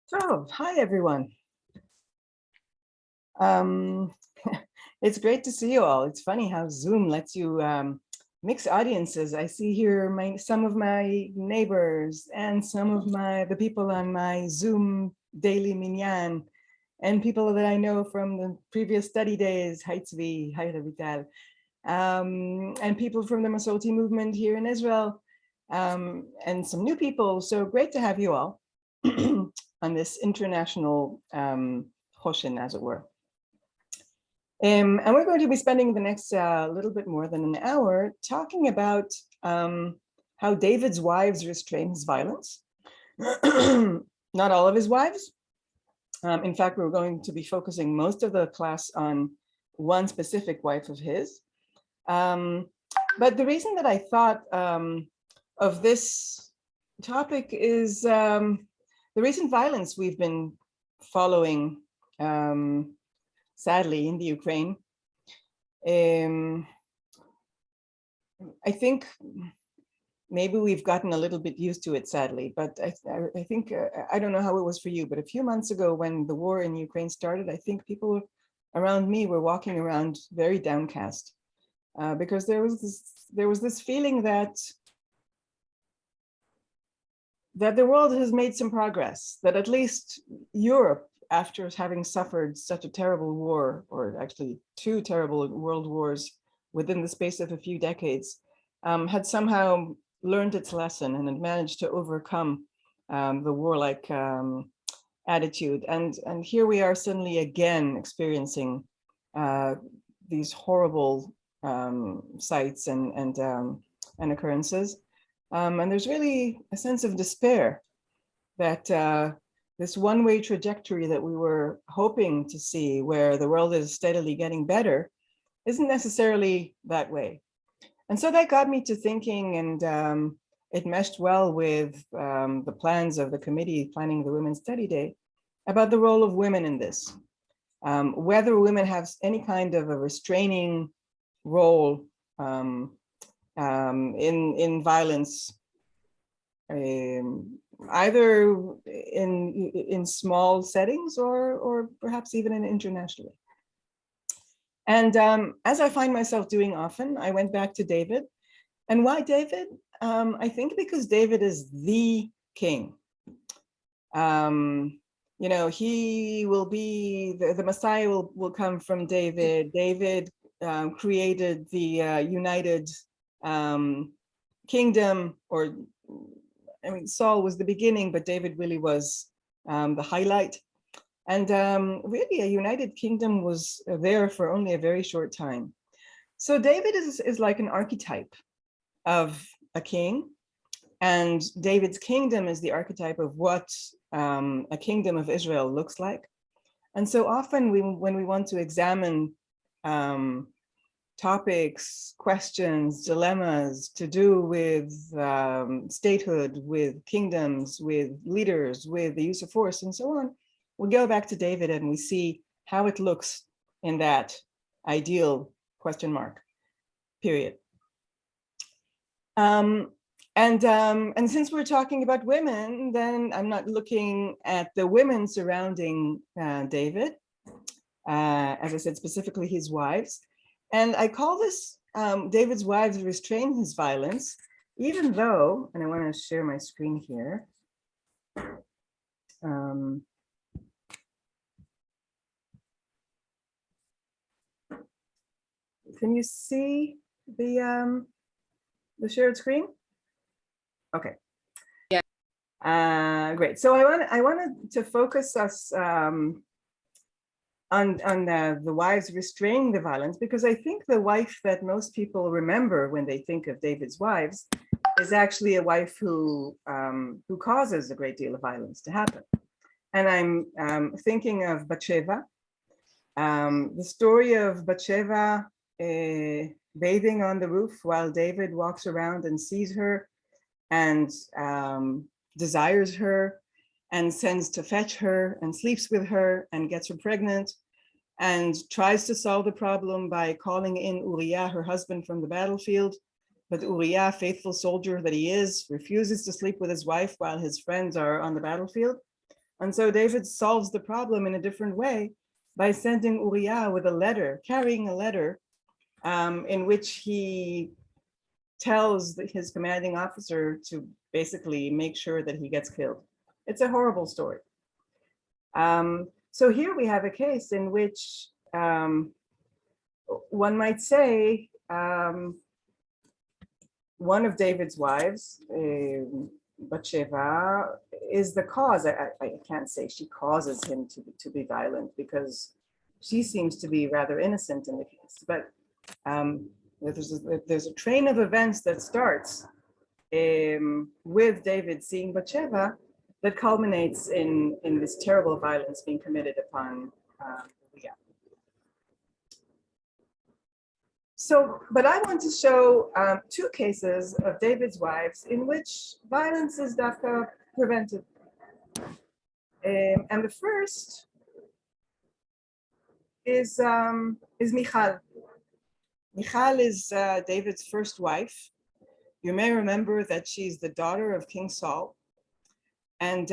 So, hi everyone. Um, it's great to see you all. It's funny how Zoom lets you mix audiences. I see here some of my neighbors and some of the people on my Zoom daily minyan, and people that I know from the previous study days. Hi Tzvi, hi Ravital, and people from the Masorti movement here in Israel, and some new people. So great to have you all on this international Hoshen, as it were. And we're going to be spending the next little bit more than an hour talking about how David's wives restrain his violence. Not all of his wives. In fact, we're going to be focusing most of the class on one specific wife of his. But the reason that I thought of this topic is the recent violence we've been following, sadly, in the Ukraine. I think maybe we've gotten a little bit used to it, sadly, but I think, I don't know how it was for you, but a few months ago when the war in Ukraine started, I think people around me were walking around very downcast because there was this feeling that the world has made some progress, that at least Europe, after having suffered such a terrible war, or actually two terrible world wars within the space of a few decades, had somehow learned its lesson and had managed to overcome the warlike attitude. And here we are suddenly again experiencing these horrible sights and occurrences. And there's really a sense of despair that this one-way trajectory that we were hoping to see, where the world is steadily getting better, isn't necessarily that way. And so that got me to thinking, and it meshed well with the plans of the committee planning the Women's Study Day, about the role of women in this. Whether women have any kind of a restraining role in violence, either in small settings or perhaps even internationally. And as I find myself doing often, I went back to David. And why David? I think because David is the king. You know, he will be, the Messiah will come from David. David created the united kingdom, or I mean, Saul was the beginning, but David really was the highlight. And really a united kingdom was there for only a very short time. So David is like an archetype of a king, and David's kingdom is the archetype of what a kingdom of Israel looks like. And so often when we want to examine topics, questions, dilemmas to do with statehood, with kingdoms, with leaders, with the use of force, and so on, we go back to David and we see how it looks in that ideal question mark, period. And since we're talking about women, then I'm not looking at the women surrounding David, as I said, specifically his wives. And I call this David's wives restrain his violence, even though, and I want to share my screen here. Can you see the shared screen? Okay. Yeah. Great. So I wanted to focus us on the wives restraining the violence, because I think the wife that most people remember when they think of David's wives is actually a wife who causes a great deal of violence to happen. And I'm thinking of Bathsheba. The story of Bathsheba bathing on the roof while David walks around and sees her and desires her and sends to fetch her and sleeps with her and gets her pregnant and tries to solve the problem by calling in Uriah, her husband, from the battlefield. But Uriah, faithful soldier that he is, refuses to sleep with his wife while his friends are on the battlefield, And so David solves the problem in a different way by sending Uriah with a letter, carrying a letter in which he tells his commanding officer to basically make sure that he gets killed. It's a horrible story. So here we have a case in which one might say one of David's wives, Bathsheba, is the cause. I can't say she causes him to be violent, because she seems to be rather innocent in the case. But there's a train of events that starts with David seeing Bathsheba that culminates in this terrible violence being committed upon Uriah. So, but I want to show two cases of David's wives in which violence is dafka prevented. And the first is Michal. Michal is David's first wife. You may remember that she's the daughter of King Saul, and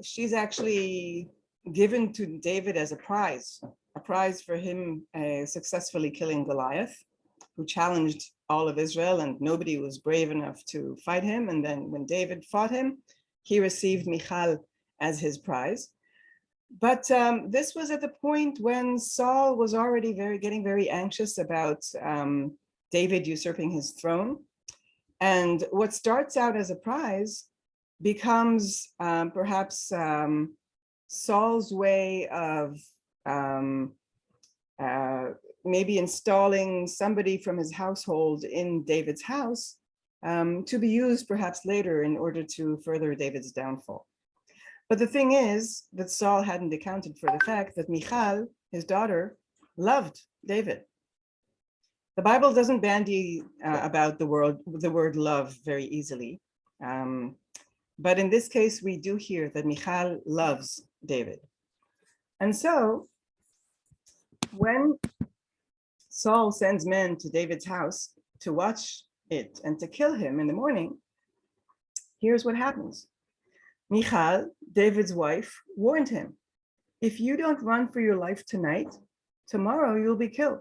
she's actually given to David as a prize for him successfully killing Goliath, who challenged all of Israel, and nobody was brave enough to fight him. And then when David fought him, he received Michal as his prize. But this was at the point when Saul was already getting very anxious about David usurping his throne. And what starts out as a prize becomes perhaps Saul's way of maybe installing somebody from his household in David's house to be used perhaps later in order to further David's downfall. But the thing is that Saul hadn't accounted for the fact that Michal, his daughter, loved David. The Bible doesn't bandy about the word love very easily. But in this case, we do hear that Michal loves David. And so when Saul sends men to David's house to watch it and to kill him in the morning, here's what happens. Michal, David's wife, warned him, if you don't run for your life tonight, tomorrow you'll be killed.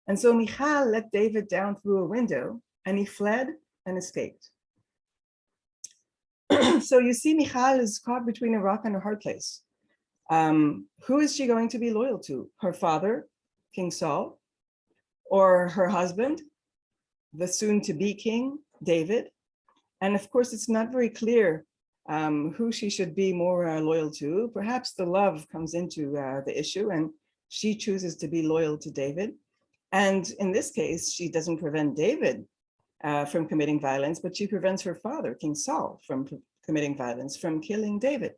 And so Michal let David down through a window, and he fled and escaped. So you see, Michal is caught between a rock and a hard place. Who is she going to be loyal to? Her father, King Saul, or her husband, the soon-to-be king, David? And of course, it's not very clear who she should be more loyal to. Perhaps the love comes into the issue, and she chooses to be loyal to David. And in this case, she doesn't prevent David from committing violence, but she prevents her father, King Saul, from committing violence, from killing David.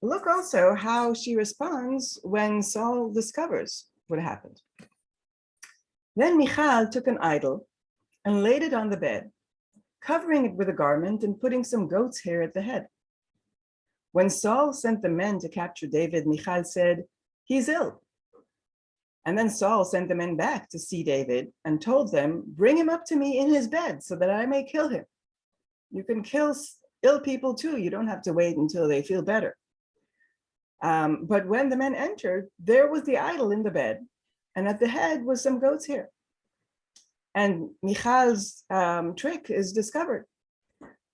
Look also how she responds when Saul discovers what happened. Then Michal took an idol and laid it on the bed, covering it with a garment and putting some goat's hair at the head. When Saul sent the men to capture David, Michal said, he's ill. And then Saul sent the men back to see David and told them, bring him up to me in his bed so that I may kill him. You can kill ill people too. You don't have to wait until they feel better. But when the men entered, there was the idol in the bed, and at the head was some goat's hair. And Michal's trick is discovered.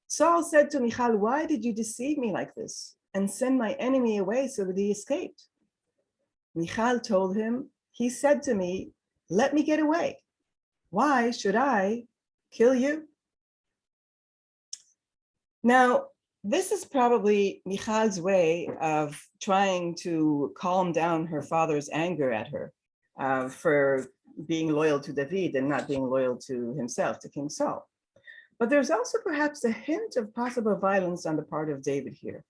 Saul said to Michal, why did you deceive me like this and send my enemy away so that he escaped? Michal told him, he said to me, let me get away. Why should I kill you? Now, this is probably Michal's way of trying to calm down her father's anger at her for being loyal to David and not being loyal to himself, to King Saul. But there's also perhaps a hint of possible violence on the part of David here,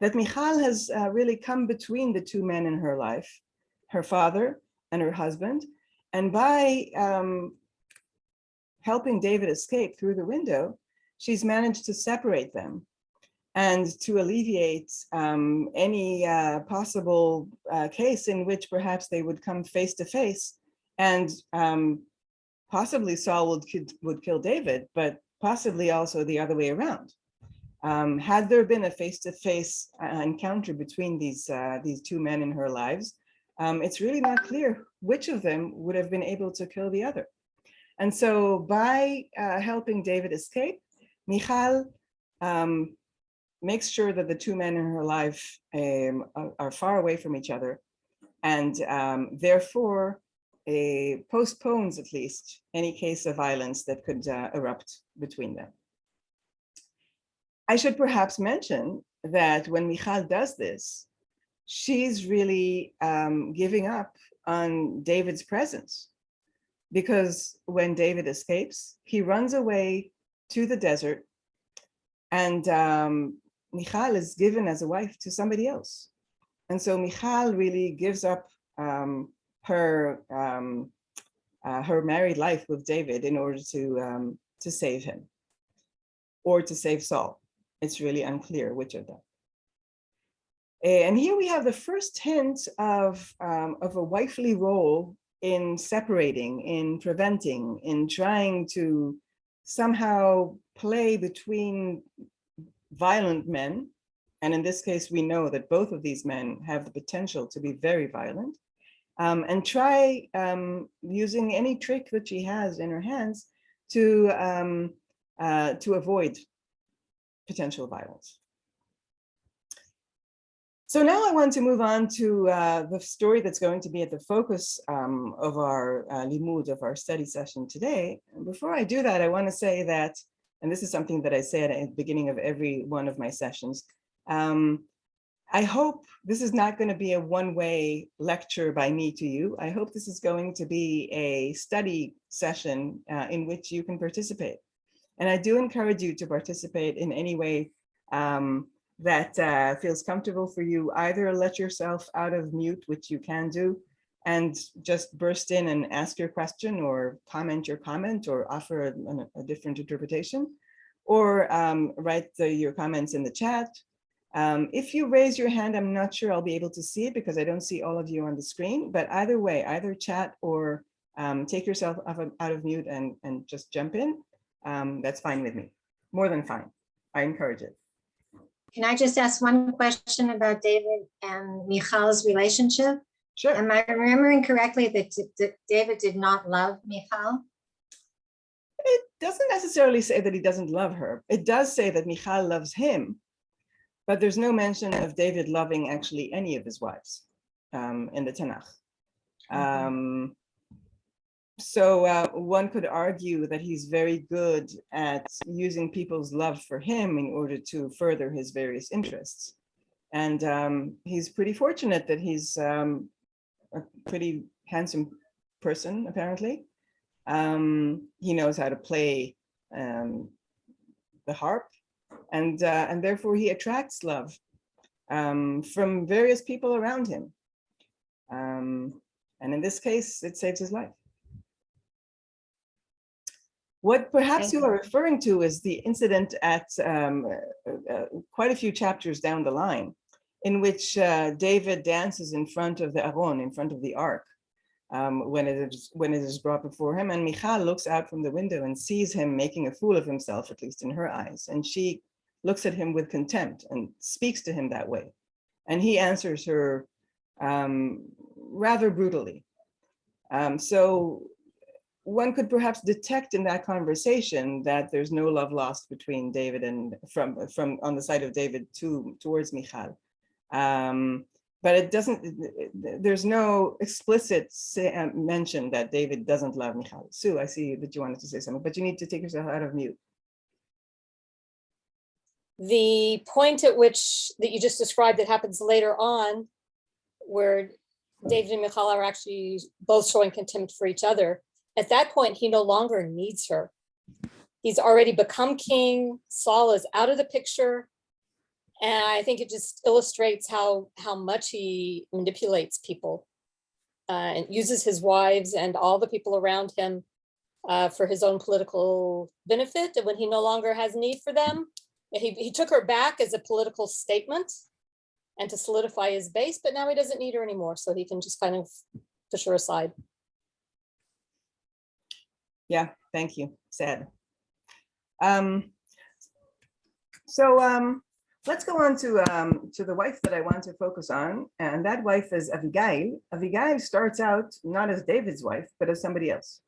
that Michal has really come between the two men in her life, her father and her husband, and by helping David escape through the window, she's managed to separate them and to alleviate any possible case in which perhaps they would come face to face, and possibly Saul would kill David, but possibly also the other way around. Had there been a face-to-face encounter between these two men in her lives, it's really not clear which of them would have been able to kill the other. And so by helping David escape, Michal makes sure that the two men in her life are far away from each other, and therefore postpones at least any case of violence that could erupt between them. I should perhaps mention that when Michal does this, she's really giving up on David's presence, because when David escapes, he runs away to the desert, and Michal is given as a wife to somebody else. And so Michal really gives up her married life with David in order to save him, or to save Saul. It's really unclear which of them. And here we have the first hint of a wifely role in separating, in preventing, in trying to somehow play between violent men. And in this case, we know that both of these men have the potential to be very violent, and try using any trick that she has in her hands to avoid potential violence. So now I want to move on to the story that's going to be at the focus of our limud, of our study session today. And before I do that, I want to say that, and this is something that I say at the beginning of every one of my sessions, I hope this is not going to be a one-way lecture by me to you. I hope this is going to be a study session in which you can participate. And I do encourage you to participate in any way that feels comfortable for you. Either let yourself out of mute, which you can do, and just burst in and ask your question, or comment your comment, or offer a different interpretation, or write your comments in the chat. If you raise your hand, I'm not sure I'll be able to see it because I don't see all of you on the screen, but either way, either chat or take yourself out of mute and just jump in. That's fine with me, more than fine. I encourage it. Can I just ask one question about David and Michal's relationship? Sure. Am I remembering correctly that David did not love Michal? It doesn't necessarily say that he doesn't love her. It does say that Michal loves him, but there's no mention of David loving actually any of his wives in the Tanakh. So one could argue that he's very good at using people's love for him in order to further his various interests. And he's pretty fortunate that he's a pretty handsome person, apparently. He knows how to play the harp, and therefore he attracts love from various people around him. And in this case, it saves his life. What perhaps you are referring to is the incident at quite a few chapters down the line, in which David dances in front of the Aron, in front of the ark, when it is brought before him, and Michal looks out from the window and sees him making a fool of himself, at least in her eyes, and she looks at him with contempt and speaks to him that way, and he answers her rather brutally. So one could perhaps detect in that conversation that there's no love lost between David and from on the side of David towards Michal. But it doesn't, there's no explicit mention that David doesn't love Michal. Sue, I see that you wanted to say something, but you need to take yourself out of mute. The point at which that you just described that happens later on, where David and Michal are actually both showing contempt for each other. At that point, he no longer needs her. He's already become king. Saul is out of the picture. And I think it just illustrates how much he manipulates people and uses his wives and all the people around him for his own political benefit. And when he no longer has need for them, he took her back as a political statement and to solidify his base, but now he doesn't need her anymore. So he can just kind of push her aside. Yeah, thank you. Sad. So let's go on to the wife that I want to focus on, and that wife is Abigail. Abigail starts out not as David's wife, but as somebody else.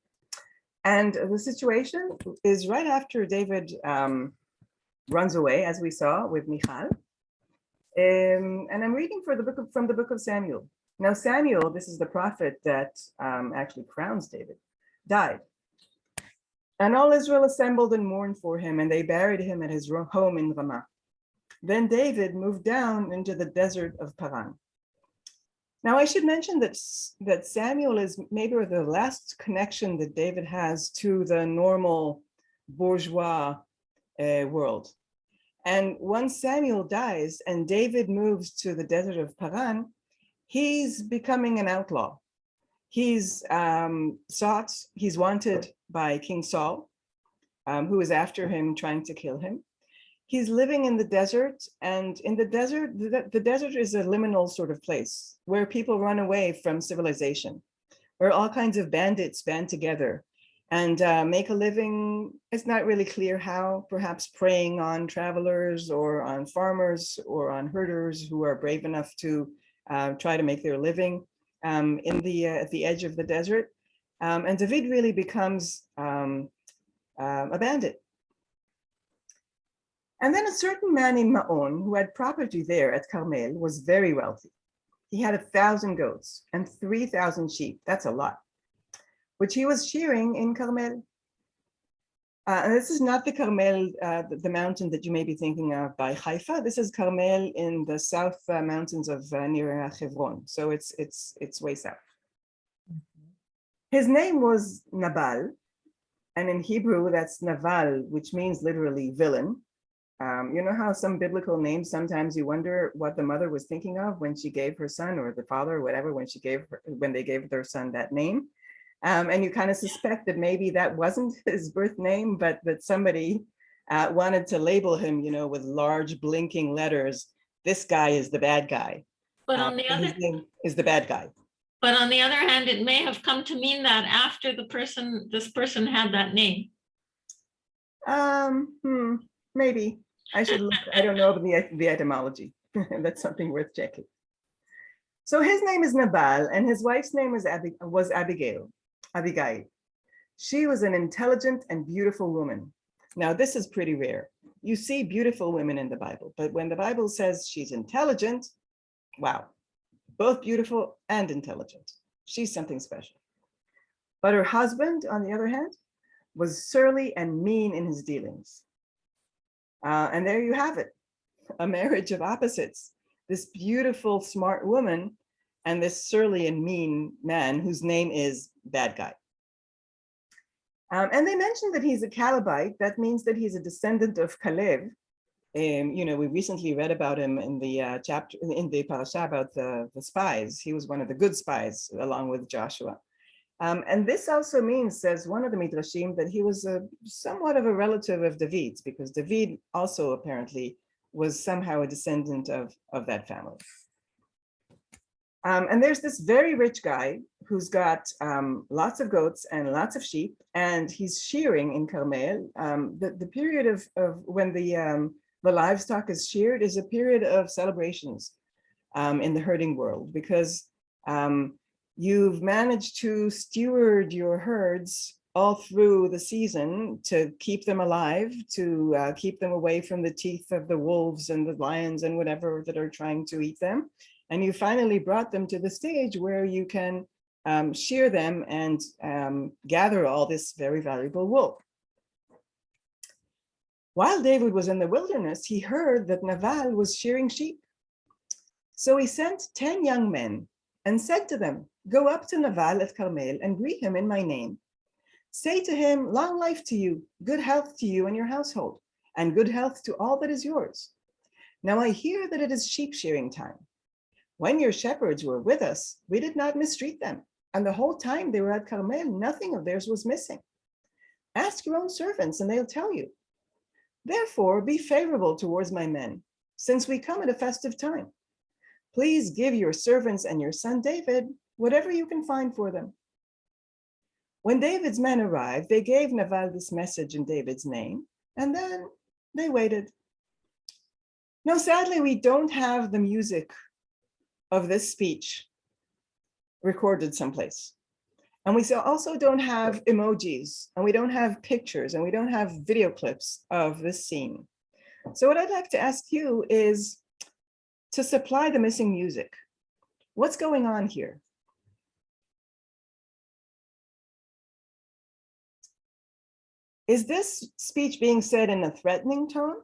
And the situation is right after David runs away, as we saw with Michal. And I'm reading from the book of Samuel. Now Samuel, this is the prophet that actually crowns David, died. And all Israel assembled and mourned for him, and they buried him at his home in Ramah. Then David moved down into the desert of Paran. Now I should mention that Samuel is maybe the last connection that David has to the normal bourgeois world. And once Samuel dies and David moves to the desert of Paran, he's becoming an outlaw. He's sought, he's wanted by King Saul, who is after him, trying to kill him. He's living in the desert, and in the desert, the desert is a liminal sort of place where people run away from civilization, where all kinds of bandits band together and make a living. It's not really clear how, perhaps preying on travelers or on farmers or on herders who are brave enough to try to make their living at the edge of the desert. And David really becomes a bandit. And then a certain man in Maon, who had property there at Carmel, was very wealthy. He had 1,000 goats and 3,000 sheep. That's a lot, which he was shearing in Carmel. And this is not the Carmel, the mountain that you may be thinking of by Haifa. This is Carmel in the south mountains of near Hebron. So it's way south. His name was Nabal, and in Hebrew that's Naval, which means literally villain. You know how some biblical names, sometimes you wonder what the mother was thinking of when she gave her son, or the father or whatever, when they gave their son that name. And you kind of suspect that maybe that wasn't his birth name, but that somebody wanted to label him, you know, with large blinking letters. This guy is the bad guy. But on the other, his name is the bad guy. but on the other hand, it may have come to mean that after this person had that name. Maybe I should look. I don't know the etymology. That's something worth checking. So his name is Nabal, and his wife's name was Abigail. She was an intelligent and beautiful woman. Now, this is pretty rare. You see beautiful women in the Bible, but when the Bible says she's intelligent, wow, both beautiful and intelligent. She's something special. But her husband, on the other hand, was surly and mean in his dealings. And there you have it, a marriage of opposites. This beautiful, smart woman and this surly and mean man whose name is Bad Guy. And they mentioned that he's a Calebite. That means that he's a descendant of Caleb. You know, we recently read about him in the chapter, in the parasha about the spies. He was one of the good spies along with Joshua. And this also means, says one of the Midrashim, that he was somewhat of a relative of David's, because David also apparently was somehow a descendant of that family. And there's this very rich guy who's got lots of goats and lots of sheep, and he's shearing in Carmel. The period of when the livestock is sheared is a period of celebrations in the herding world, because you've managed to steward your herds all through the season to keep them alive, to keep them away from the teeth of the wolves and the lions and whatever that are trying to eat them. And you finally brought them to the stage where you can shear them and gather all this very valuable wool. While David was in the wilderness, he heard that Nabal was shearing sheep. So he sent 10 young men and said to them, "Go up to Nabal at Carmel and greet him in my name. Say to him, long life to you, good health to you and your household, and good health to all that is yours. Now I hear that it is sheep shearing time. When your shepherds were with us, we did not mistreat them, and the whole time they were at Carmel, nothing of theirs was missing. Ask your own servants and they'll tell you. Therefore, be favorable towards my men, since we come at a festive time. Please give your servants and your son David whatever you can find for them." When David's men arrived, they gave Nabal this message in David's name, and then they waited. No, sadly, we don't have the music of this speech recorded someplace. And we also don't have emojis, and we don't have pictures, and we don't have video clips of this scene. So what I'd like to ask you is to supply the missing music. What's going on here? Is this speech being said in a threatening tone?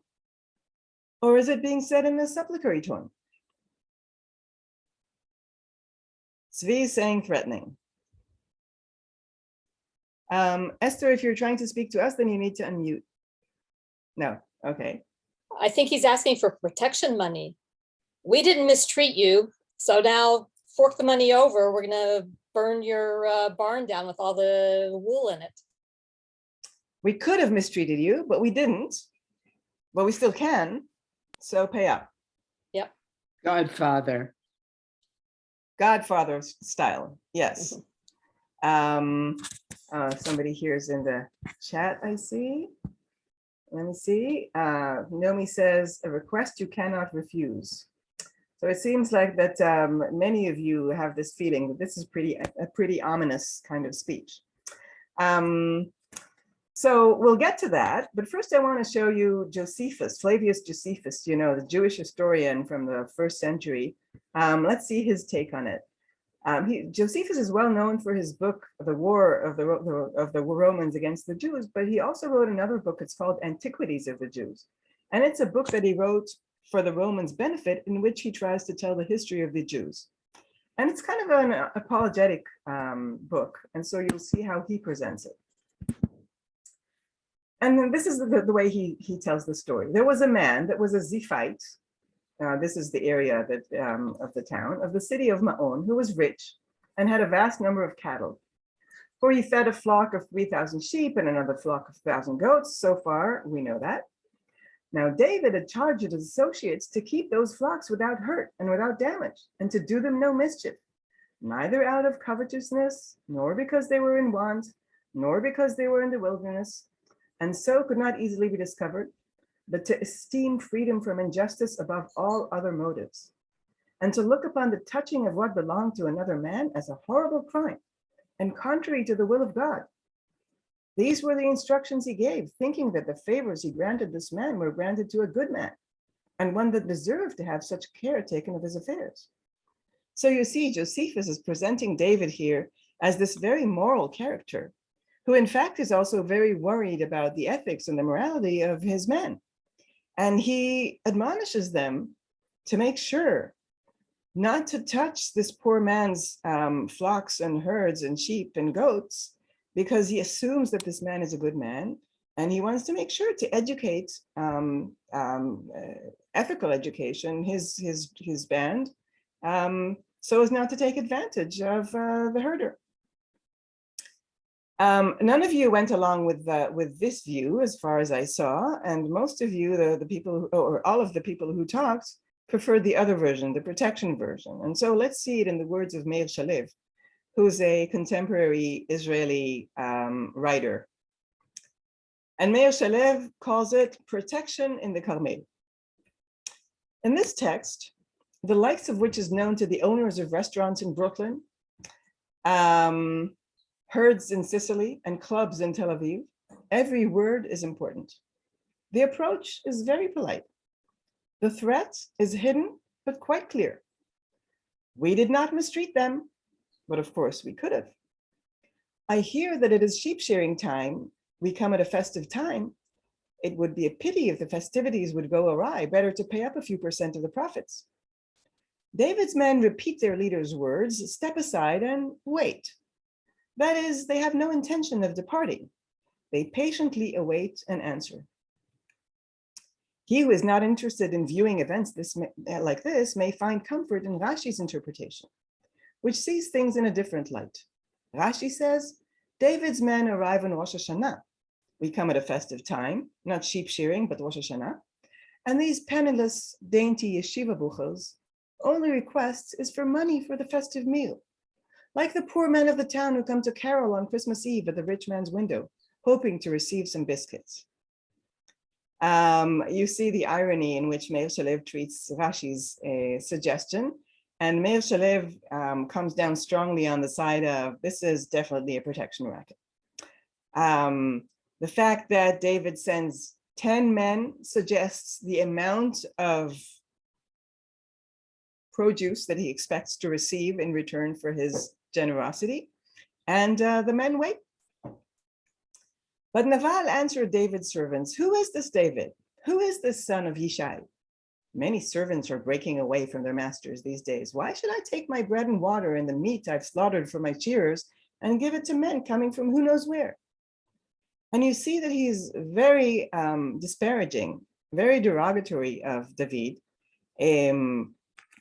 Or is it being said in a supplicatory tone? Zvi is saying threatening. Esther, if you're trying to speak to us, then you need to unmute. No, okay. I think he's asking for protection money. We didn't mistreat you, so now fork the money over. We're gonna burn your barn down with all the wool in it. We could have mistreated you, but we didn't. But we still can, so pay up. Yep. Godfather. Godfather style, yes. Somebody here is in the chat, I see. Let me see. Nomi says, a request you cannot refuse. So it seems like that many of you have this feeling that this is a pretty ominous kind of speech. So we'll get to that, but first I want to show you Josephus, Flavius Josephus, you know, the Jewish historian from the 1st century. Let's see his take on it. Josephus is well known for his book, The War of the Romans Against the Jews, but he also wrote another book. It's called Antiquities of the Jews. And it's a book that he wrote for the Romans' benefit, in which he tries to tell the history of the Jews. And it's kind of an apologetic book. And so you'll see how he presents it. And then this is the way he tells the story. There was a man that was a Ziphite. This is the area that of the town, of the city of Maon, who was rich and had a vast number of cattle. For he fed a flock of 3,000 sheep and another flock of 1,000 goats. So far, we know that. Now, David had charged his associates to keep those flocks without hurt and without damage, and to do them no mischief, neither out of covetousness, nor because they were in want, nor because they were in the wilderness, and so could not easily be discovered, but to esteem freedom from injustice above all other motives, and to look upon the touching of what belonged to another man as a horrible crime, and contrary to the will of God. These were the instructions he gave, thinking that the favors he granted this man were granted to a good man, and one that deserved to have such care taken of his affairs. So you see, Josephus is presenting David here as this very moral character, who in fact is also very worried about the ethics and the morality of his men. And he admonishes them to make sure not to touch this poor man's flocks and herds and sheep and goats, because he assumes that this man is a good man, and he wants to make sure to educate ethical education, his band, so as not to take advantage of the herder. None of you went along with this view, as far as I saw, and most of you, the people, or all of the people who talked, preferred the other version, the protection version. And so let's see it in the words of Meir Shalev, who's a contemporary Israeli writer. And Meir Shalev calls it protection in the Carmel. In this text, the likes of which is known to the owners of restaurants in Brooklyn, herds in Sicily, and clubs in Tel Aviv, every word is important. The approach is very polite. The threat is hidden, but quite clear. We did not mistreat them, but of course we could have. I hear that it is sheep shearing time. We come at a festive time. It would be a pity if the festivities would go awry. Better to pay up a few % of the profits. David's men repeat their leader's words, step aside and wait. That is, they have no intention of departing. They patiently await an answer. He who is not interested in viewing events like this may find comfort in Rashi's interpretation, which sees things in a different light. Rashi says, David's men arrive on Rosh Hashanah. We come at a festive time, not sheep shearing, but Rosh Hashanah. And these penniless, dainty yeshiva buchos, only request is for money for the festive meal. Like the poor men of the town who come to carol on Christmas Eve at the rich man's window, hoping to receive some biscuits. You see the irony in which Meir Shalev treats Rashi's suggestion. And Meir Shalev comes down strongly on the side of, this is definitely a protection racket. The fact that David sends 10 men suggests the amount of produce that he expects to receive in return for his generosity. And the men wait. But Naval answered David's servants, "Who is this David? Who is this son of Yishai? Many servants are breaking away from their masters these days. Why should I take my bread and water and the meat I've slaughtered for my shearers and give it to men coming from who knows where?" And you see that he's very disparaging, very derogatory of David.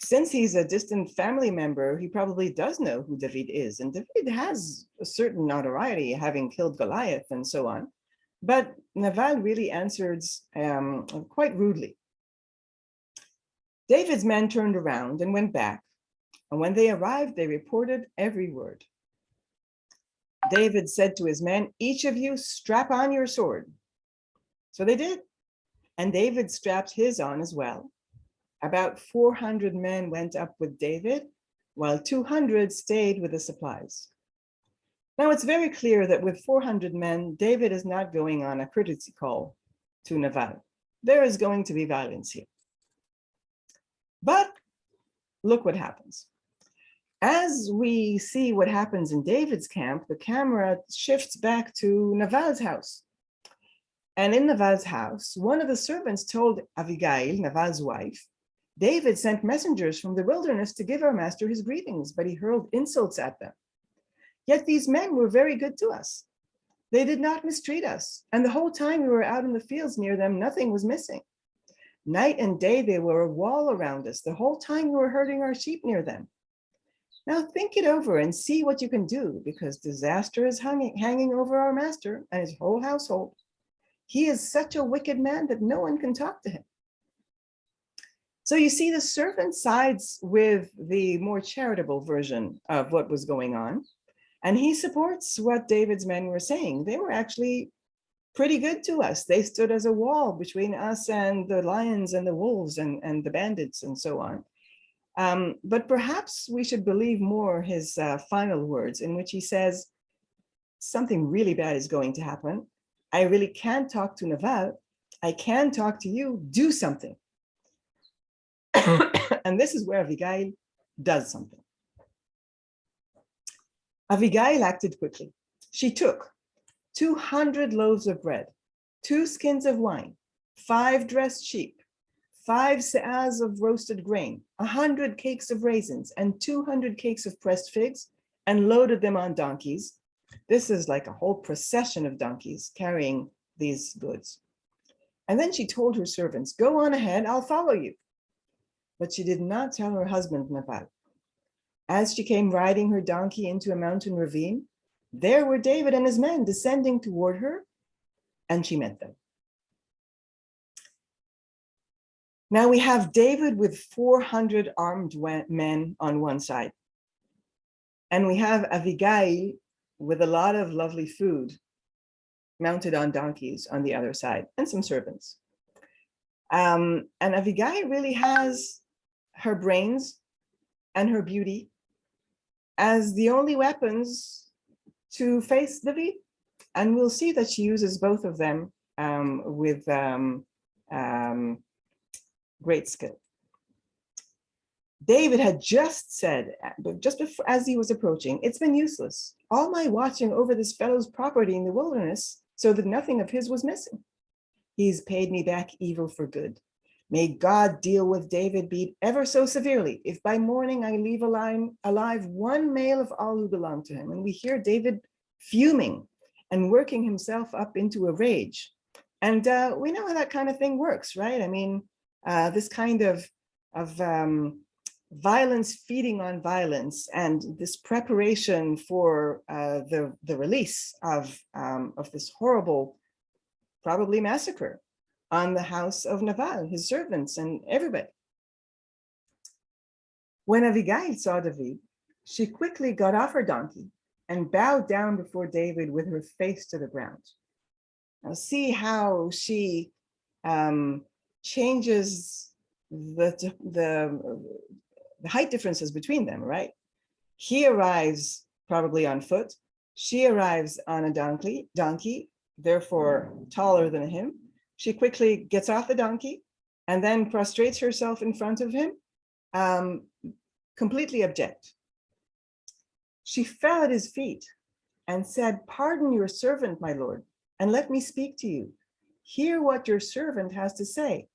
Since he's a distant family member, he probably does know who David is. And David has a certain notoriety, having killed Goliath and so on. But Naval really answers quite rudely. David's men turned around and went back. And when they arrived, they reported every word. David said to his men, "Each of you strap on your sword." So they did. And David strapped his on as well. About 400 men went up with David, while 200 stayed with the supplies. Now it's very clear that with 400 men, David is not going on a courtesy call to Naval. There is going to be violence here. But look what happens. As we see what happens in David's camp, the camera shifts back to Naval's house. And in Naval's house, one of the servants told Abigail, Naval's wife, "David sent messengers from the wilderness to give our master his greetings, but he hurled insults at them. Yet these men were very good to us. They did not mistreat us, and the whole time we were out in the fields near them, nothing was missing. Night and day they were a wall around us, the whole time we were herding our sheep near them. Now think it over and see what you can do, because disaster is hanging over our master and his whole household. He is such a wicked man that no one can talk to him." So you see, the servant sides with the more charitable version of what was going on, and he supports what David's men were saying. They were actually pretty good to us. They stood as a wall between us and the lions and the wolves and the bandits and so on. But perhaps we should believe more his final words, in which he says, "Something really bad is going to happen. I really can't talk to Naval. I can talk to you. Do something." And this is where Abigail does something. Abigail acted quickly. She took 200 loaves of bread, 2 skins of wine, 5 dressed sheep, 5 seahs of roasted grain, 100 cakes of raisins, and 200 cakes of pressed figs, and loaded them on donkeys. This is like a whole procession of donkeys carrying these goods. And then she told her servants, "Go on ahead, I'll follow you." But she did not tell her husband Naval. As she came riding her donkey into a mountain ravine, there were David and his men descending toward her, and she met them. Now we have David with 400 armed men on one side, and we have Abigail with a lot of lovely food mounted on donkeys on the other side, and some servants. And Abigail really has her brains and her beauty as the only weapons to face David. And we'll see that she uses both of them with great skill. David had just said, just before, as he was approaching, "It's been useless, all my watching over this fellow's property in the wilderness, so that nothing of his was missing. He's paid me back evil for good. May God deal with David be ever so severely if by morning I leave alive one male of all who belong to him." And we hear David fuming and working himself up into a rage. And we know how that kind of thing works, right? I mean, this kind of violence feeding on violence, and this preparation for the release of this horrible, probably massacre on the house of Naval, his servants and everybody. When Abigail saw David, she quickly got off her donkey and bowed down before David with her face to the ground. Now see how she changes the height differences between them, right? He arrives probably on foot. She arrives on a donkey, therefore taller than him. She quickly gets off the donkey and then prostrates herself in front of him, completely abject. She fell at his feet and said, "Pardon your servant, my lord, and let me speak to you. Hear what your servant has to say."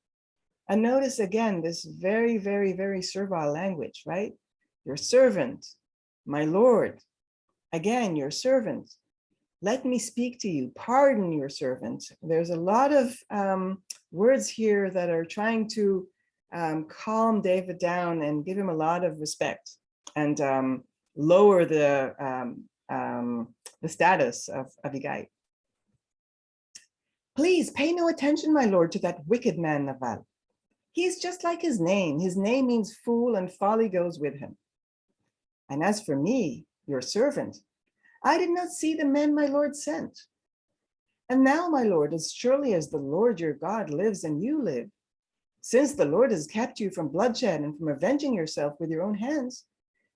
And notice again, this very, very, very servile language, right? Your servant, my lord, again, your servant. Let me speak to you. Pardon your servant. There's a lot of words here that are trying to calm David down and give him a lot of respect and lower the status of Abigail. "Please pay no attention, my lord, to that wicked man Nabal. He is just like his name. His name means fool, and folly goes with him. And as for me, your servant, I did not see the men my lord sent. And now, my lord, as surely as the Lord your God lives and you live, since the Lord has kept you from bloodshed and from avenging yourself with your own hands,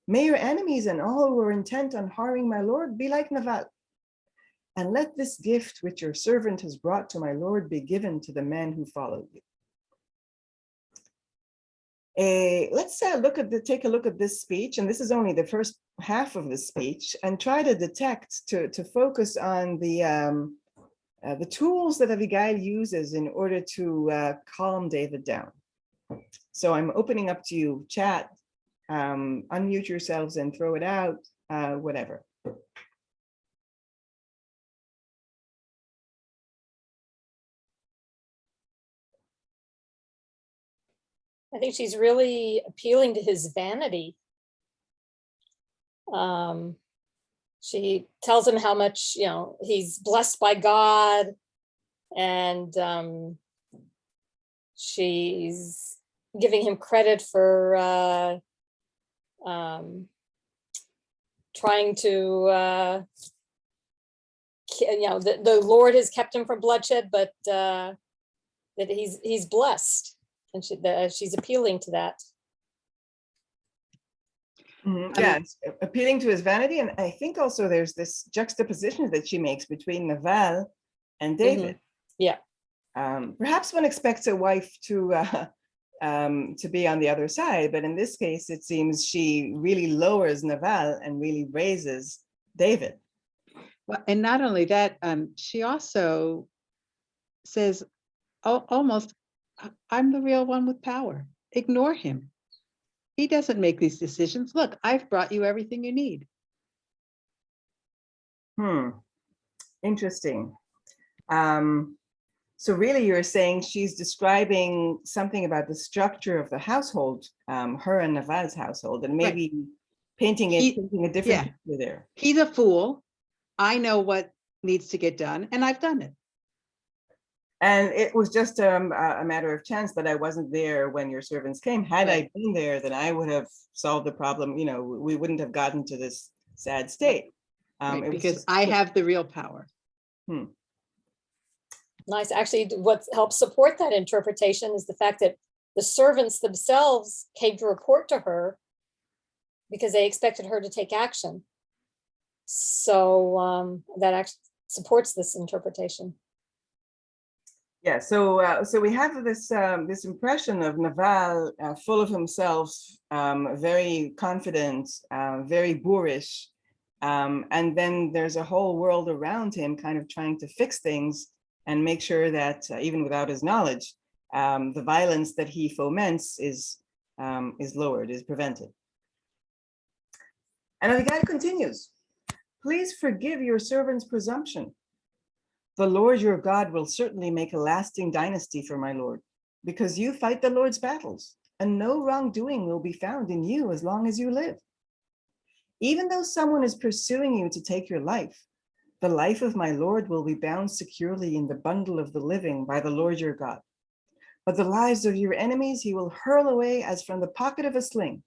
may your enemies and all who are intent on harming my lord be like Nabal. And let this gift which your servant has brought to my lord be given to the men who follow you." Let's take a look at this speech, and this is only the first half of the speech, and try to detect, to focus on the tools that Abigail uses in order to calm David down. So I'm opening up to you, chat, unmute yourselves and throw it out, whatever. I think she's really appealing to his vanity. She tells him how much, he's blessed by God, and she's giving him credit for trying to, the Lord has kept him from bloodshed, but that he's blessed. And she's appealing to that. Yes, appealing to his vanity. And I think also there's this juxtaposition that she makes between Nabal and David. Yeah. Perhaps one expects a wife to be on the other side, but in this case, it seems she really lowers Nabal and really raises David. Well, and not only that, she also says, almost, "I'm the real one with power. Ignore him. He doesn't make these decisions. Look, I've brought you everything you need." Interesting. So really you're saying she's describing something about the structure of the household, her and Naval's household, and maybe painting a different picture there. He's a fool. I know what needs to get done, and I've done it. And it was just a matter of chance that I wasn't there when your servants came. Had I been there, then I would have solved the problem. We wouldn't have gotten to this sad state. Because I have the real power. Nice. Actually, what helps support that interpretation is the fact that the servants themselves came to report to her because they expected her to take action. So that actually supports this interpretation. Yeah, so we have this impression of Naval, full of himself, very confident, very boorish, and then there's a whole world around him kind of trying to fix things and make sure that even without his knowledge, the violence that he foments is lowered, is prevented. And the guy continues, "Please forgive your servant's presumption. The Lord your God will certainly make a lasting dynasty for my Lord, because you fight the Lord's battles, and no wrongdoing will be found in you as long as you live. Even though someone is pursuing you to take your life, the life of my Lord will be bound securely in the bundle of the living by the Lord your God. But the lives of your enemies he will hurl away as from the pocket of a sling.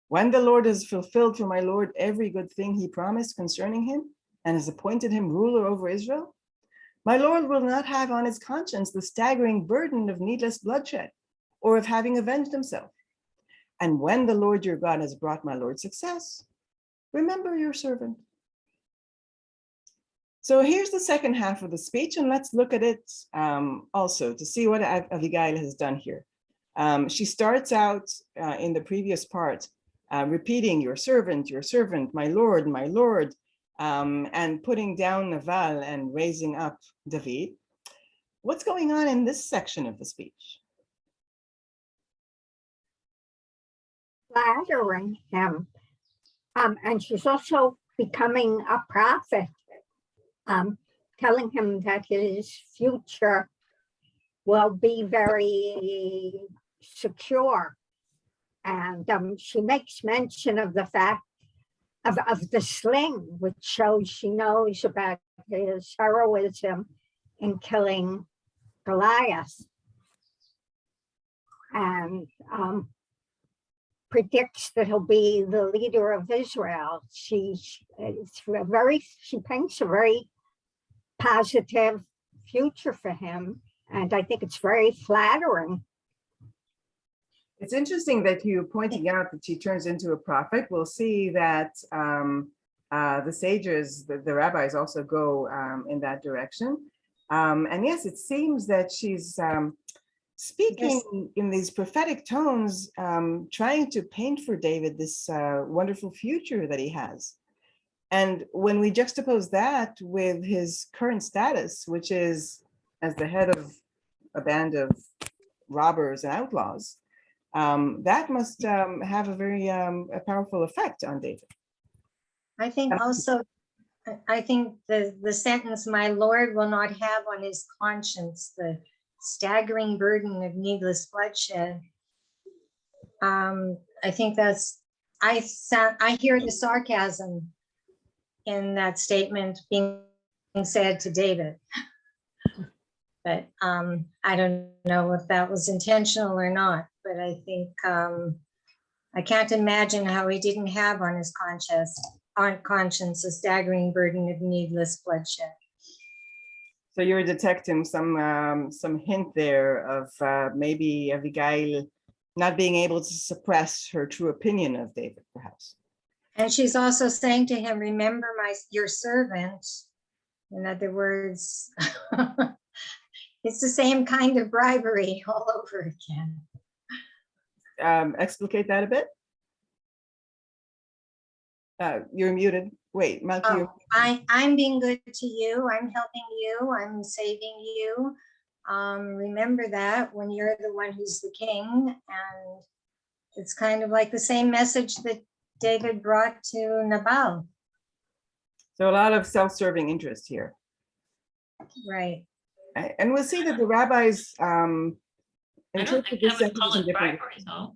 When the Lord has fulfilled for my Lord every good thing he promised concerning him, and has appointed him ruler over Israel, My Lord will not have on his conscience the staggering burden of needless bloodshed or of having avenged himself. And when the Lord your God has brought my Lord success, remember your servant. So here's the second half of the speech, and let's look at it also to see what Abigail has done here. She starts out in the previous part, repeating your servant, my Lord, and putting down Naval and raising up David. What's going on in this section of the speech? Flattering him. And she's also becoming a prophet, telling him that his future will be very secure. And she makes mention of the fact of the sling, which shows she knows about his heroism in killing Goliath. And predicts that he'll be the leader of Israel. She paints a very positive future for him, and I think it's very flattering. It's interesting that you're pointing out that she turns into a prophet. We'll see that the sages, the rabbis also go in that direction. And yes, it seems that she's speaking in these prophetic tones, trying to paint for David this wonderful future that he has. And when we juxtapose that with his current status, which is as the head of a band of robbers and outlaws, that must have a very a powerful effect on David. I think also, I think the sentence, my Lord will not have on his conscience the staggering burden of needless bloodshed. I think that's, I hear the sarcasm in that statement being said to David. But I don't know if that was intentional or not, but I think I can't imagine how he didn't have on his conscience a staggering burden of needless bloodshed. So you're detecting some hint there of maybe Abigail not being able to suppress her true opinion of David, perhaps. And she's also saying to him, remember your servant. In other words, it's the same kind of bribery all over again. Explicate that a bit. You're muted. Wait, Malky. I'm being good to you. I'm helping you. I'm saving you. Remember that when you're the one who's the king. And it's kind of like the same message that David brought to Nabal. So a lot of self-serving interest here. Right. And we'll see that the rabbis I don't interpret think this I would call sentence in it different bribery, though.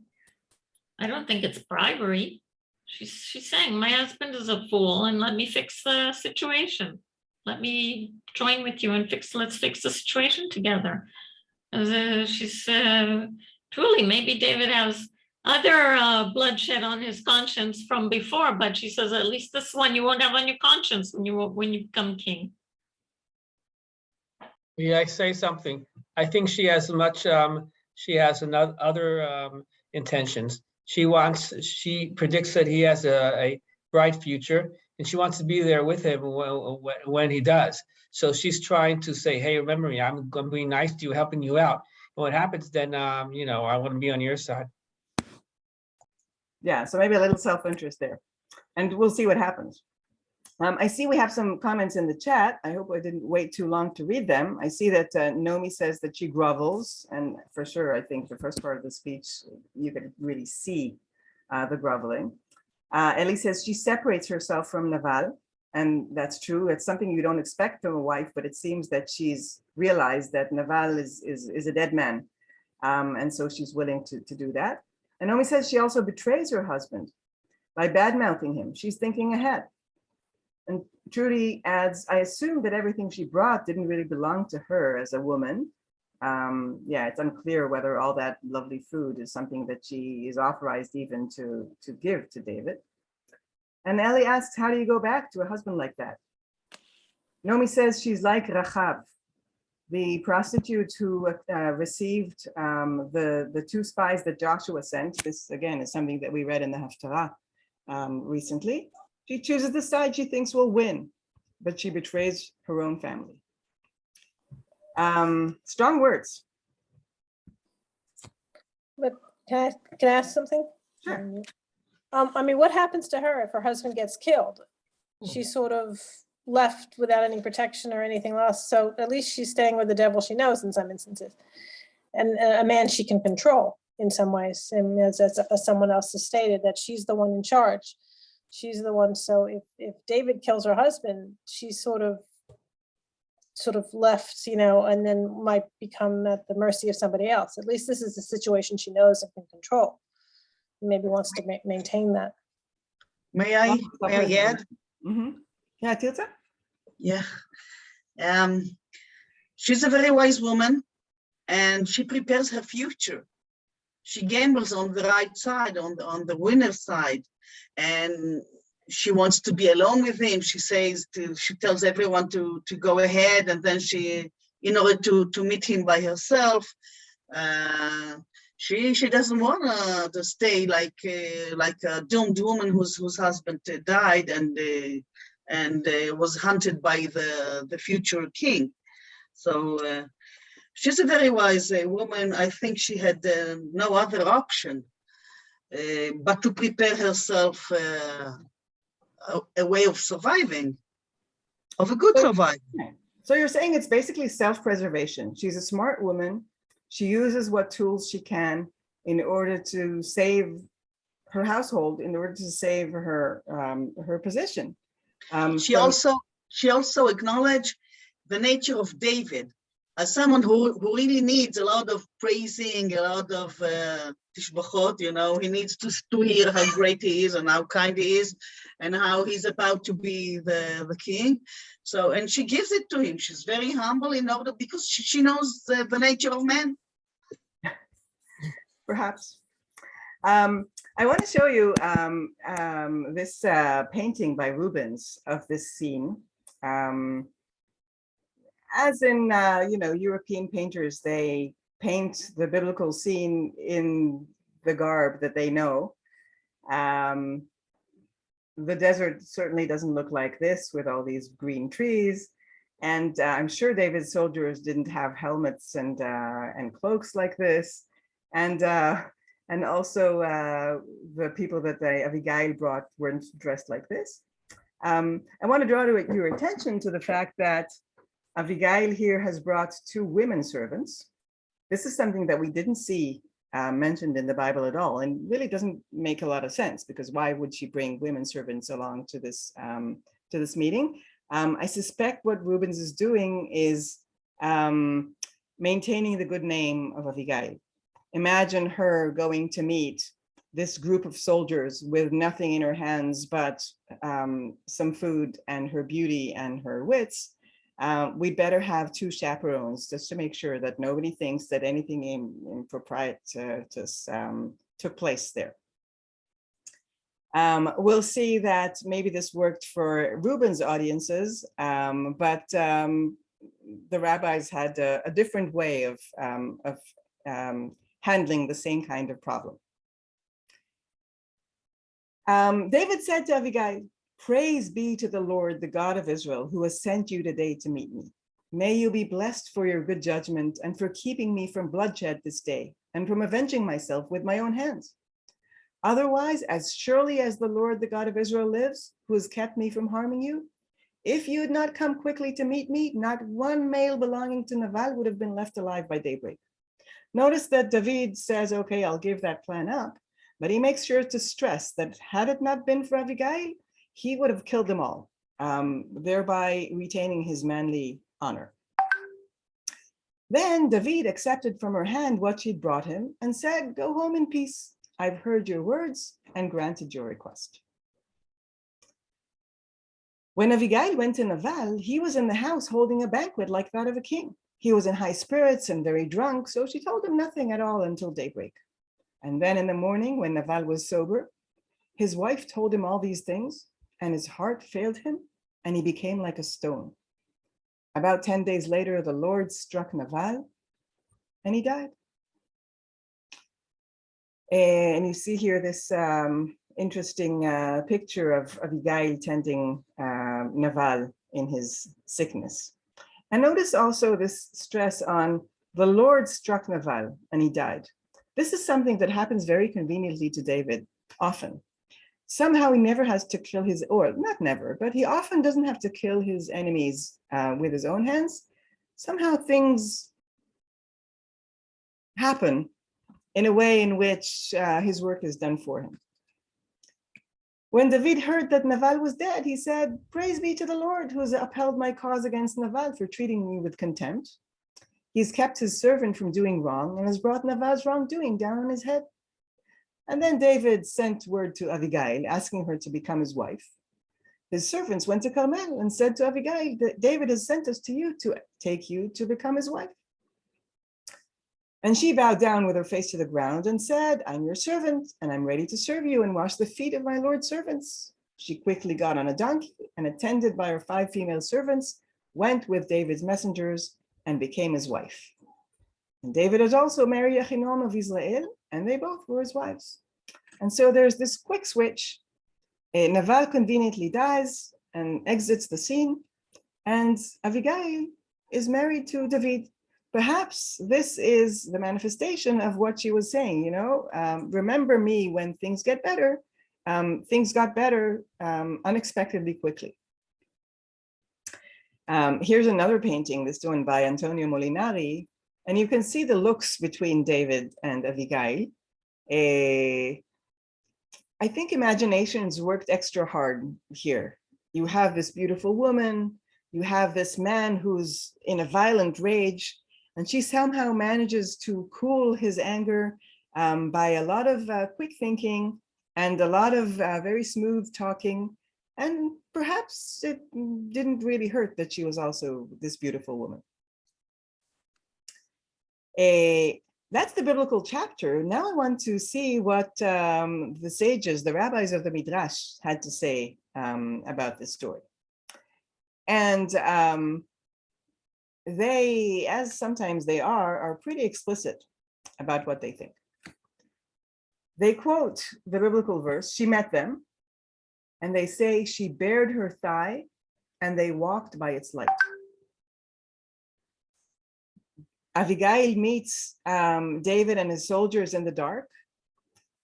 I don't think it's bribery. She's saying, my husband is a fool, and let me fix the situation. Let me join with you and let's fix the situation together. She's truly, maybe David has other bloodshed on his conscience from before, but she says, at least this one you won't have on your conscience when you become king. Yeah, I say something. I think she has other intentions. She predicts that he has a bright future, and she wants to be there with him when he does. So she's trying to say, hey, remember me, I'm going to be nice to you, helping you out. And what happens then, I want to be on your side. Yeah, so maybe a little self-interest there. And we'll see what happens. I see we have some comments in the chat. I hope I didn't wait too long to read them. I see that Nomi says that she grovels, and for sure, I think the first part of the speech, you could really see the groveling. Ellie says she separates herself from Naval, and that's true. It's something you don't expect from a wife, but it seems that she's realized that Naval is a dead man, and so she's willing to do that. And Nomi says she also betrays her husband by bad-mouthing him. She's thinking ahead. And Trudy adds, I assume that everything she brought didn't really belong to her as a woman. Yeah, it's unclear whether all that lovely food is something that she is authorized even to give to David. And Ellie asks, how do you go back to a husband like that? Nomi says she's like Rachav, the prostitute who received the two spies that Joshua sent. This again is something that we read in the Haftarah recently. She chooses the side she thinks will win, but she betrays her own family. Strong words. But can I ask something? Sure. I mean, what happens to her if her husband gets killed? She's sort of left without any protection or anything else. So at least she's staying with the devil she knows in some instances, and a man she can control in some ways. And as someone else has stated, that she's the one in charge. She's the one. So if David kills her husband, she's sort of left, and then might become at the mercy of somebody else. At least this is the situation she knows and can control. Maybe wants to maintain that. May I add? Mm-hmm. Yeah, Tilta? Yeah. She's a very wise woman, and she prepares her future. She gambles on the right side, on the winner side, and she wants to be alone with him. She tells everyone to go ahead, and then in order to meet him by herself, she doesn't want to stay like a doomed woman whose husband died and was hunted by the future king. So she's a very wise woman. I think she had no other option but to prepare herself a way of surviving, of a good survival. So you're saying it's basically self-preservation. She's a smart woman. She uses what tools she can in order to save her household, in order to save her her position. She also acknowledged the nature of David as someone who really needs a lot of praising, a lot of tishbachot, he needs to hear how great he is and how kind he is and how he's about to be the king. So, and she gives it to him. She's very humble because she knows the nature of man. Perhaps. I want to show you this painting by Rubens of this scene. As in, European painters, they paint the biblical scene in the garb that they know. The desert certainly doesn't look like this with all these green trees. And I'm sure David's soldiers didn't have helmets and cloaks like this. And also the people that Abigail brought weren't dressed like this. I want to draw your attention to the fact that Abigail here has brought two women servants. This is something that we didn't see mentioned in the Bible at all, and really doesn't make a lot of sense, because why would she bring women servants along to this meeting? I suspect what Rubens is doing is maintaining the good name of Abigail. Imagine her going to meet this group of soldiers with nothing in her hands but some food and her beauty and her wits. We better have two chaperones just to make sure that nobody thinks that anything improprietous took place there. We'll see that maybe this worked for Rubens' audiences, but the rabbis had a different way of handling the same kind of problem. David said to Abigail, "Praise be to the Lord, the God of Israel, who has sent you today to meet me. May you be blessed for your good judgment and for keeping me from bloodshed this day and from avenging myself with my own hands. Otherwise, as surely as the Lord, the God of Israel lives, who has kept me from harming you, if you had not come quickly to meet me, not one male belonging to Naval would have been left alive by daybreak." Notice that David says, okay, I'll give that plan up, but he makes sure to stress that had it not been for Abigail, he would have killed them all, thereby retaining his manly honor. Then David accepted from her hand what she'd brought him and said, "Go home in peace. I've heard your words and granted your request." When Abigail went to Naval, he was in the house holding a banquet like that of a king. He was in high spirits and very drunk, so she told him nothing at all until daybreak. And then in the morning, when Naval was sober, his wife told him all these things, and his heart failed him, and he became like a stone. About 10 days later, the Lord struck Naval and he died. And you see here this interesting picture of Abigail tending Naval in his sickness. And notice also this stress on the Lord struck Naval and he died. This is something that happens very conveniently to David often. Somehow he never has to kill his, or not never, but he often doesn't have to kill his enemies with his own hands. Somehow things happen in a way in which his work is done for him. When David heard that Naval was dead, he said, "Praise be to the Lord who has upheld my cause against Naval for treating me with contempt. He's kept his servant from doing wrong and has brought Naval's wrongdoing down on his head." And then David sent word to Abigail, asking her to become his wife. His servants went to Carmel and said to Abigail, that David has sent us to you to take you to become his wife. And she bowed down with her face to the ground and said, "I'm your servant, and I'm ready to serve you and wash the feet of my Lord's servants." She quickly got on a donkey and, attended by her 5 female servants, went with David's messengers and became his wife. And David had also married Achinoam of Israel, and they both were his wives. And so there's this quick switch. Naval conveniently dies and exits the scene, and Abigail is married to David. Perhaps this is the manifestation of what she was saying, remember me when things get better. Things got better unexpectedly quickly. Here's another painting that's done by Antonio Molinari, and you can see the looks between David and Abigail. I think imaginations worked extra hard here. You have this beautiful woman, you have this man who's in a violent rage, and she somehow manages to cool his anger by a lot of quick thinking and a lot of very smooth talking. And perhaps it didn't really hurt that she was also this beautiful woman. That's the biblical chapter. Now I want to see what the sages, the rabbis of the Midrash, had to say about this story. And they, as sometimes they are pretty explicit about what they think. They quote the biblical verse, "She met them, and they say she bared her thigh, and they walked by its light." Abigail meets David and his soldiers in the dark,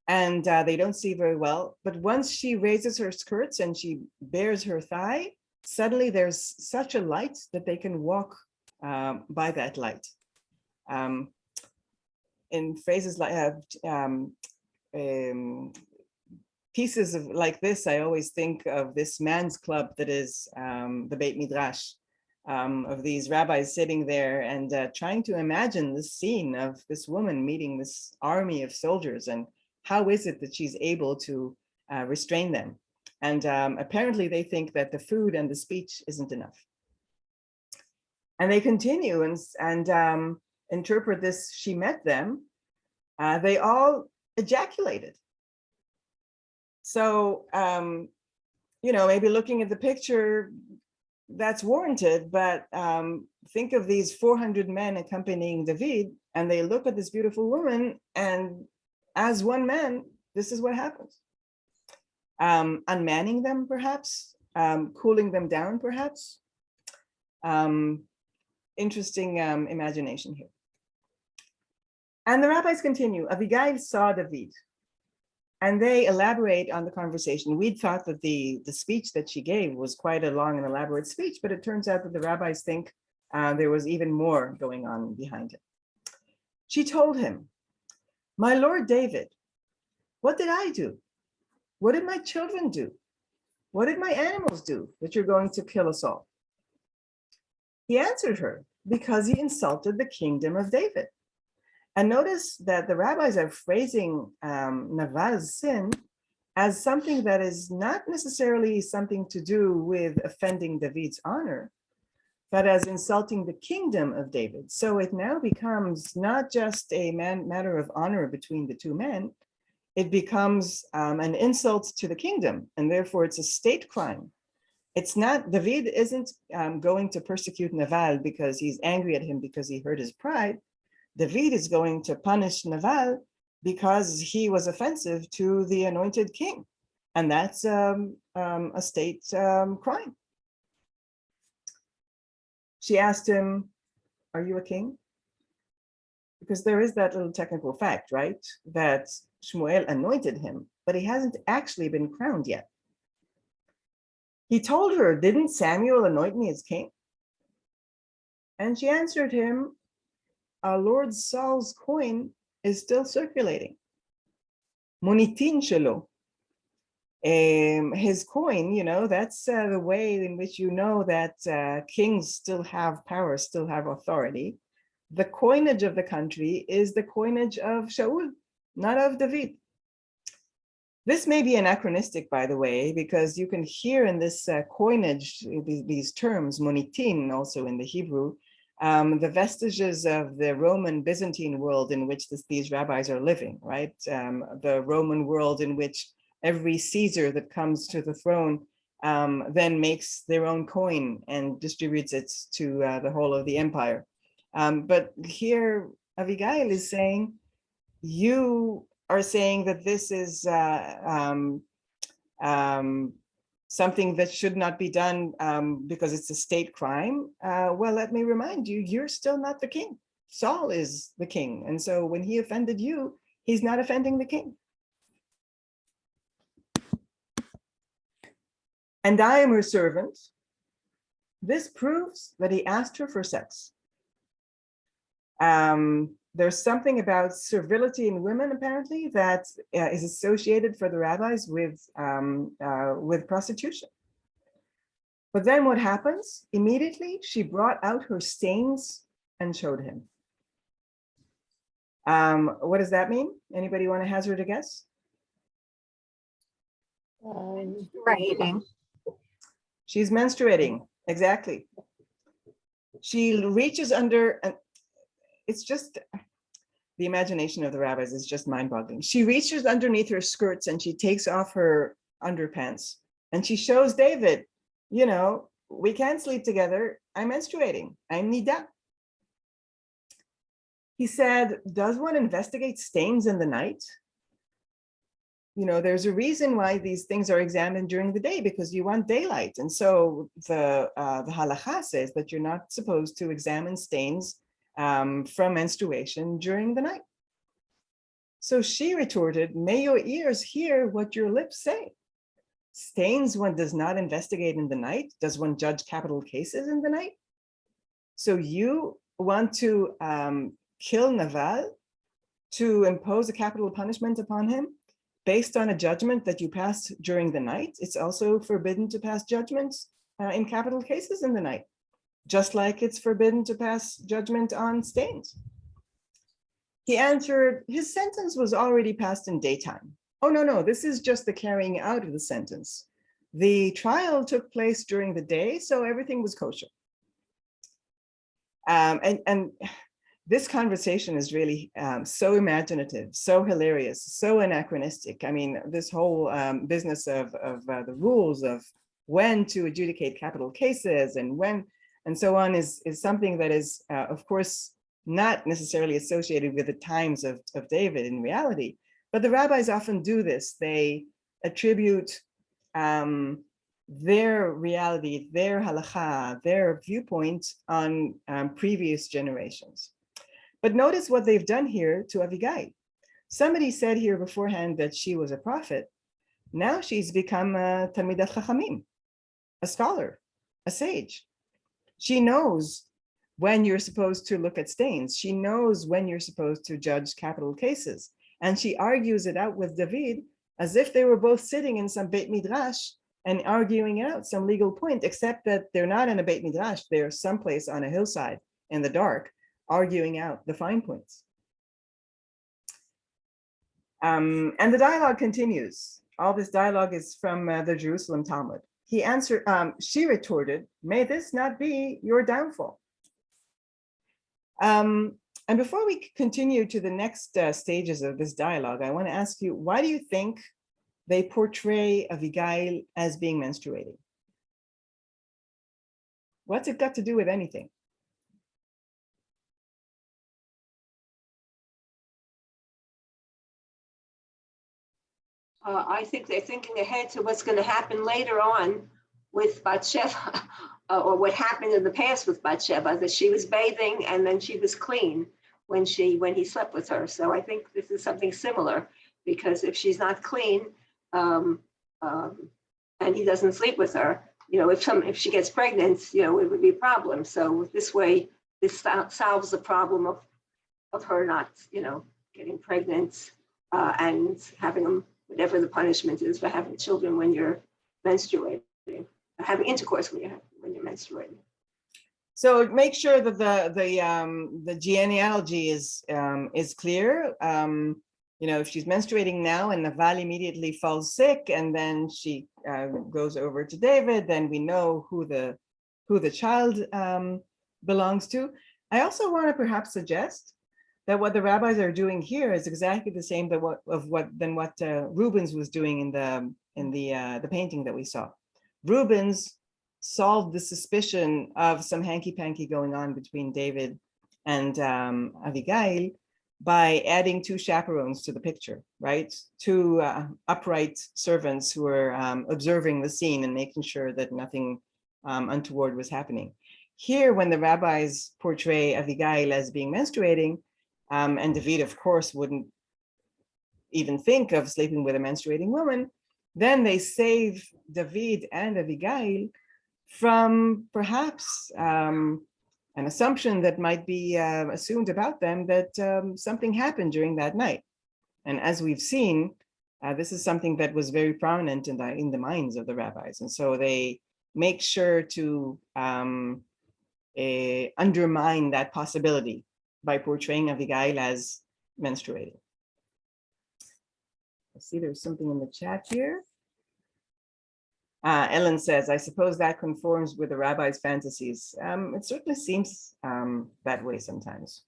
and they don't see very well. But once she raises her skirts and she bares her thigh, suddenly there's such a light that they can walk by that light. In phrases like pieces of like this, I always think of this man's club that is the Beit Midrash, of these rabbis sitting there and trying to imagine the scene of this woman meeting this army of soldiers, and how is it that she's able to restrain them. And apparently they think that the food and the speech isn't enough. And they continue and interpret this, "She met them." They all ejaculated. So, maybe looking at the picture, that's warranted, but think of these 400 men accompanying David, and they look at this beautiful woman, and as one man, this is what happens. Unmanning them, perhaps, cooling them down, perhaps. Interesting imagination here. And the rabbis continue, Abigail saw David, and they elaborate on the conversation. We'd thought that the speech that she gave was quite a long and elaborate speech, but it turns out that the rabbis think there was even more going on behind it. She told him, "My Lord David, what did I do? What did my children do? What did my animals do that you're going to kill us all?" He answered her, "Because he insulted the kingdom of David." And notice that the rabbis are phrasing Naval's sin as something that is not necessarily something to do with offending David's honor, but as insulting the kingdom of David. So it now becomes not just a matter of honor between the two men, it becomes an insult to the kingdom, and therefore it's a state crime It's not, David isn't going to persecute Naval because he's angry at him because he hurt his pride. David is going to punish Naval because he was offensive to the anointed king. And that's a state crime. She asked him, are you a king? Because there is that little technical fact, right? That Shmuel anointed him, but he hasn't actually been crowned yet. He told her, didn't Samuel anoint me as king? And she answered him, our Lord Saul's coin is still circulating. Monitin shelo. His coin, you know, that's the way in which you know that kings still have power, still have authority. The coinage of the country is the coinage of Shaul, not of David. This may be anachronistic, by the way, because you can hear in this coinage, these terms, monitin, also in the Hebrew, the vestiges of the Roman Byzantine world in which these rabbis are living, right? The Roman world in which every Caesar that comes to the throne then makes their own coin and distributes it to the whole of the empire. But here Abigail is saying, you are saying that this is something that should not be done because it's a state crime. Well, let me remind you, you're still not the king. Saul is the king. And so when he offended you, he's not offending the king. And I am her servant. This proves that he asked her for sex. There's something about servility in women, apparently, that is associated for the rabbis with prostitution. But then what happens? Immediately, she brought out her stains and showed him. What does that mean? Anybody want to hazard a guess? Menstruating. She's menstruating, exactly. She reaches under, and it's just, the imagination of the rabbis is just mind-boggling. She reaches underneath her skirts and she takes off her underpants and she shows David, you know, we can't sleep together. I'm menstruating. I'm nida. He said, does one investigate stains in the night? You know, there's a reason why these things are examined during the day, because you want daylight. And so the halacha says that you're not supposed to examine stains from menstruation during the night. So she retorted, may your ears hear what your lips say. Stains one does not investigate in the night. Does one judge capital cases in the night? So you want to kill Naval, to impose a capital punishment upon him based on a judgment that you passed during the night. It's also forbidden to pass judgments in capital cases in the night, just like it's forbidden to pass judgment on stains. He answered, his sentence was already passed in daytime. Oh, no, this is just the carrying out of the sentence. The trial took place during the day, so everything was kosher. And this conversation is really so imaginative, so hilarious, so anachronistic. I mean, this whole business of the rules of when to adjudicate capital cases and when, and so on is something that is, of course, not necessarily associated with the times of David in reality, but the rabbis often do this. They attribute their reality, their halacha, their viewpoint on previous generations. But notice what they've done here to Abigail. Somebody said here beforehand that she was a prophet. Now she's become a Talmidat Chachamim, a scholar, a sage. She knows when you're supposed to look at stains. She knows when you're supposed to judge capital cases. And she argues it out with David as if they were both sitting in some Beit Midrash and arguing out some legal point, except that they're not in a Beit Midrash. They're someplace on a hillside in the dark, arguing out the fine points. And the dialogue continues. All this dialogue is from the Jerusalem Talmud. He answered, she retorted, may this not be your downfall. And before we continue to the next stages of this dialogue, I want to ask you, why do you think they portray Abigail as being menstruating? What's it got to do with anything? I think they're thinking ahead to what's going to happen later on with Bathsheba, or what happened in the past with Bathsheba, that she was bathing and then she was clean when he slept with her. So I think this is something similar, because if she's not clean, and he doesn't sleep with her, if she gets pregnant, it would be a problem. So this way, this solves the problem of her not, getting pregnant, and having them, whatever the punishment is for having children when you're menstruating, having intercourse when you're menstruating. So make sure that the genealogy is clear. If she's menstruating now and Naval immediately falls sick, and then she goes over to David, then we know who the child belongs to. I also want to perhaps suggest that what the rabbis are doing here is exactly the same than what Rubens was doing in the painting that we saw. Rubens solved the suspicion of some hanky-panky going on between David and Abigail by adding two chaperones to the picture, right? Two upright servants who were observing the scene and making sure that nothing untoward was happening. Here, when the rabbis portray Abigail as being menstruating, and David, of course, wouldn't even think of sleeping with a menstruating woman, then they save David and Abigail from perhaps an assumption that might be assumed about them, that something happened during that night. And as we've seen, this is something that was very prominent in the minds of the rabbis. And so they make sure to undermine that possibility by portraying Abigail as menstruating. I see there's something in the chat here. Ellen says, I suppose that conforms with the rabbi's fantasies. It certainly seems that way sometimes.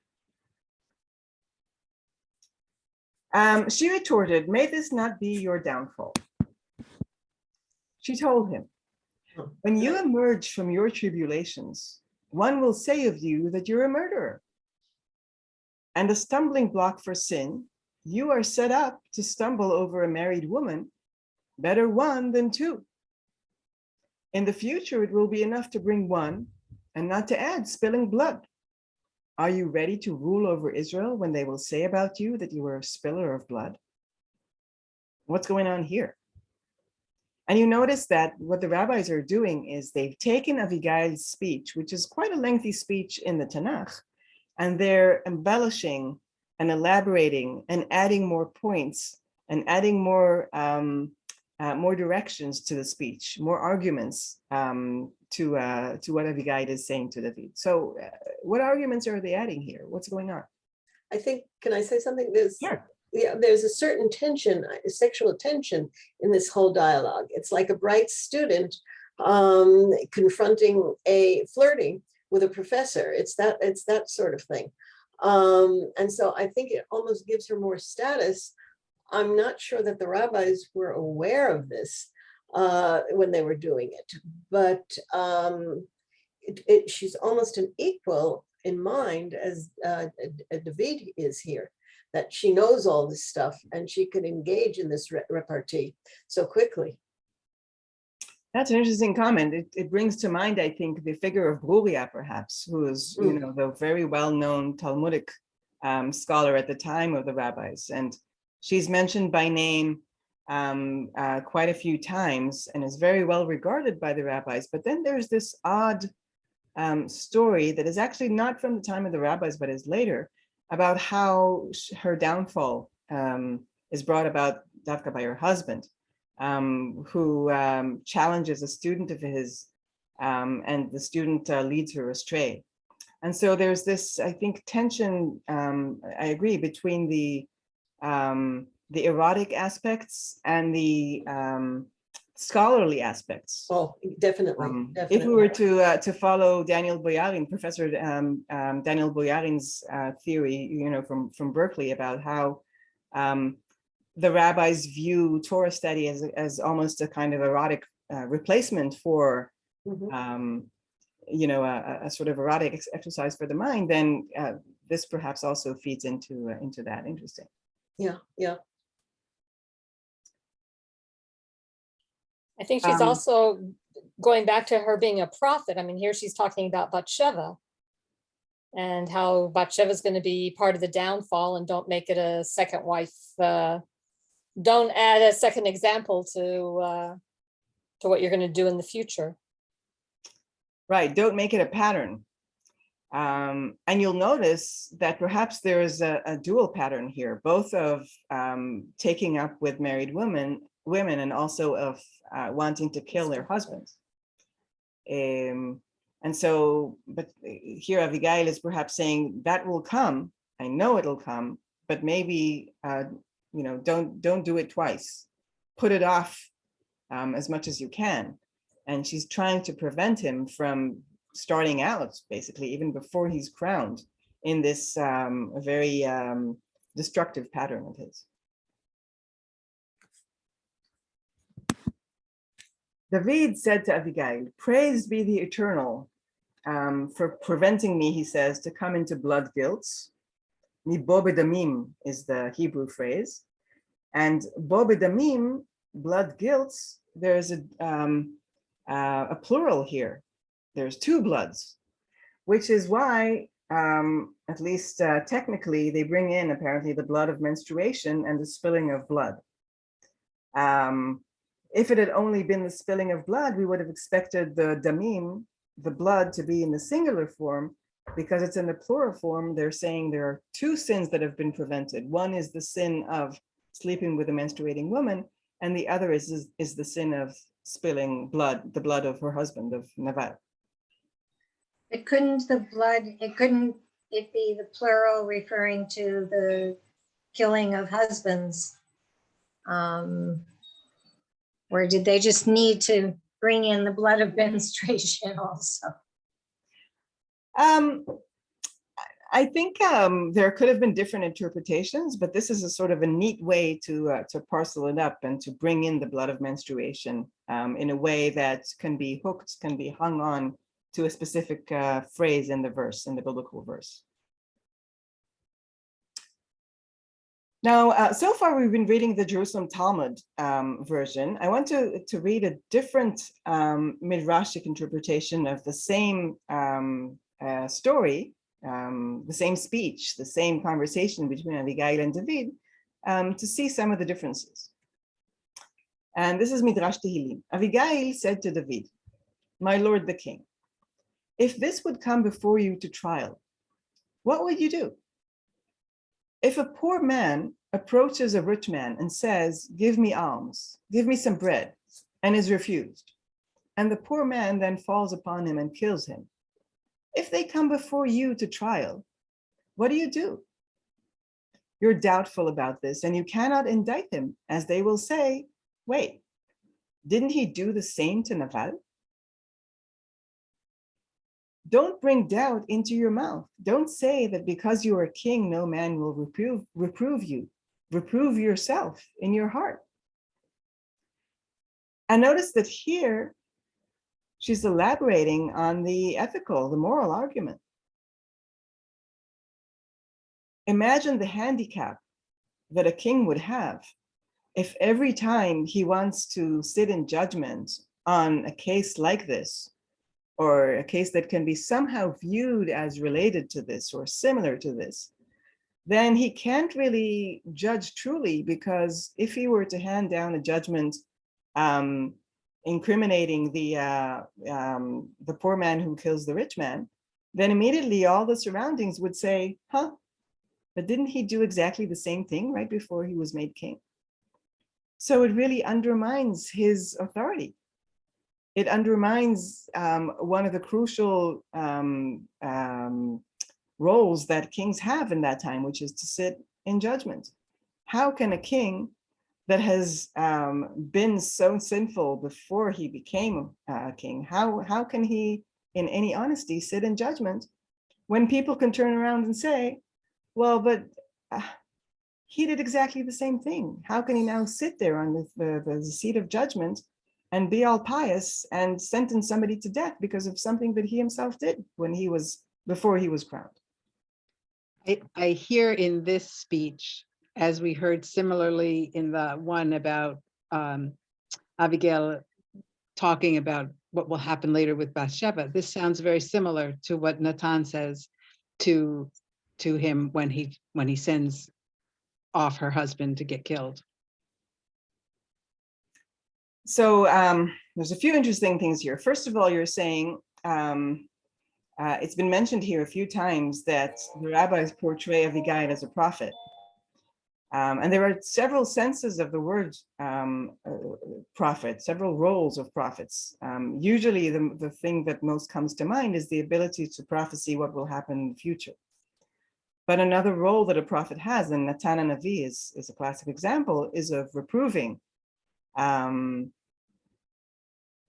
She retorted, may this not be your downfall? She told him, when you emerge from your tribulations, one will say of you that you're a murderer. And a stumbling block for sin, you are set up to stumble over a married woman, better one than two. In the future, it will be enough to bring one and not to add spilling blood. Are you ready to rule over Israel when they will say about you that you are a spiller of blood? What's going on here? And you notice that what the rabbis are doing is they've taken Abigail's speech, which is quite a lengthy speech in the Tanakh, and they're embellishing and elaborating and adding more points and adding more directions to the speech, more arguments to what Abigail is saying to David. So what arguments are they adding here? What's going on? I think, can I say something? There's a certain tension, a sexual tension in this whole dialogue. It's like a bright student confronting flirting with a professor. It's that sort of thing. And so I think it almost gives her more status. I'm not sure that the rabbis were aware of this when they were doing it, but she's almost an equal in mind as David is here, that she knows all this stuff and she can engage in this repartee so quickly. That's an interesting comment. It brings to mind, I think, the figure of Bruria, perhaps, who is, the very well-known Talmudic scholar at the time of the rabbis. And she's mentioned by name quite a few times and is very well regarded by the rabbis. But then there's this odd story that is actually not from the time of the rabbis, but is later, about how her downfall is brought about Davka by her husband, who challenges a student of his, and the student leads her astray. And so there's this, I think, tension, I agree, between the erotic aspects and the scholarly aspects. Oh, definitely. If we were to follow Daniel Boyarin, Professor Daniel Boyarin's theory, from Berkeley, about how the rabbis view Torah study as almost a kind of erotic replacement for you know, a sort of erotic exercise for the mind, then this perhaps also feeds into that. Interesting. Yeah, yeah. I think she's Um, also going back to her being a prophet. I mean, here she's talking about Bathsheba and how Bathsheba is going to be part of the downfall, and don't make it a second wife. Don't add a second example to what you're going to do in the future. Right. Don't make it a pattern. And you'll notice that perhaps there is a dual pattern here, both of taking up with married women, and also of wanting to kill their husbands. And so, but here Abigail is perhaps saying that will come. I know it'll come, but maybe you know, don't do it twice. Put it off as much as you can. And she's trying to prevent him from starting out, basically, even before he's crowned, in this very destructive pattern of his. David said to Abigail, "Praised be the Eternal for preventing me," he says, "to come into blood guilt." Bo bedamim is the Hebrew phrase. And bo bedamim, blood guilt, there's a plural here. There's two bloods, which is why, at least technically, they bring in apparently the blood of menstruation and the spilling of blood. If it had only been the spilling of blood, we would have expected the damim, the blood, to be in the singular form. Because it's in the plural form, they're saying there are two sins that have been prevented. One is the sin of sleeping with a menstruating woman, and the other is the sin of spilling blood, the blood of her husband, of Naval. It couldn't it be the plural referring to the killing of husbands? Or did they just need to bring in the blood of menstruation also? I think there could have been different interpretations, but this is a sort of a neat way to parcel it up and to bring in the blood of menstruation in a way that can be hooked, can be hung on to a specific phrase in the verse, in the biblical verse. Now, so far we've been reading the Jerusalem Talmud version. I want to read a different Midrashic interpretation of the same story, the same speech, the same conversation between Abigail and David, to see some of the differences. And this is Midrash Tehillim. Abigail said to David, "My lord the king, if this would come before you to trial, what would you do? If a poor man approaches a rich man and says, 'Give me alms, give me some bread,' and is refused, and the poor man then falls upon him and kills him, if they come before you to trial, what do? You're doubtful about this, and you cannot indict him, as they will say, 'Wait, didn't he do the same to Naval?' Don't bring doubt into your mouth. Don't say that because you are a king, no man will reprove you. Reprove yourself in your heart." And notice that here, she's elaborating on the ethical, the moral argument. Imagine the handicap that a king would have if every time he wants to sit in judgment on a case like this, or a case that can be somehow viewed as related to this or similar to this, then he can't really judge truly, because if he were to hand down a judgment incriminating the poor man who kills the rich man, then immediately all the surroundings would say, but didn't he do exactly the same thing right before he was made king? So it really undermines his authority. It undermines one of the crucial roles that kings have in that time, which is to sit in judgment. How can a king that has been so sinful before he became a king, how can he, in any honesty, sit in judgment when people can turn around and say, well, but he did exactly the same thing. How can he now sit there on the seat of judgment and be all pious and sentence somebody to death because of something that he himself did before he was crowned. I hear in this speech, as we heard similarly in the one about Abigail talking about what will happen later with Bathsheba, this sounds very similar to what Natan says to him when he sends off her husband to get killed. So there's a few interesting things here. First of all, you're saying, it's been mentioned here a few times that the rabbis portray Abigail as a prophet. And there are several senses of the word prophet, several roles of prophets. Usually the thing that most comes to mind is the ability to prophesy what will happen in the future. But another role that a prophet has, and Natan Navi is a classic example, is of reproving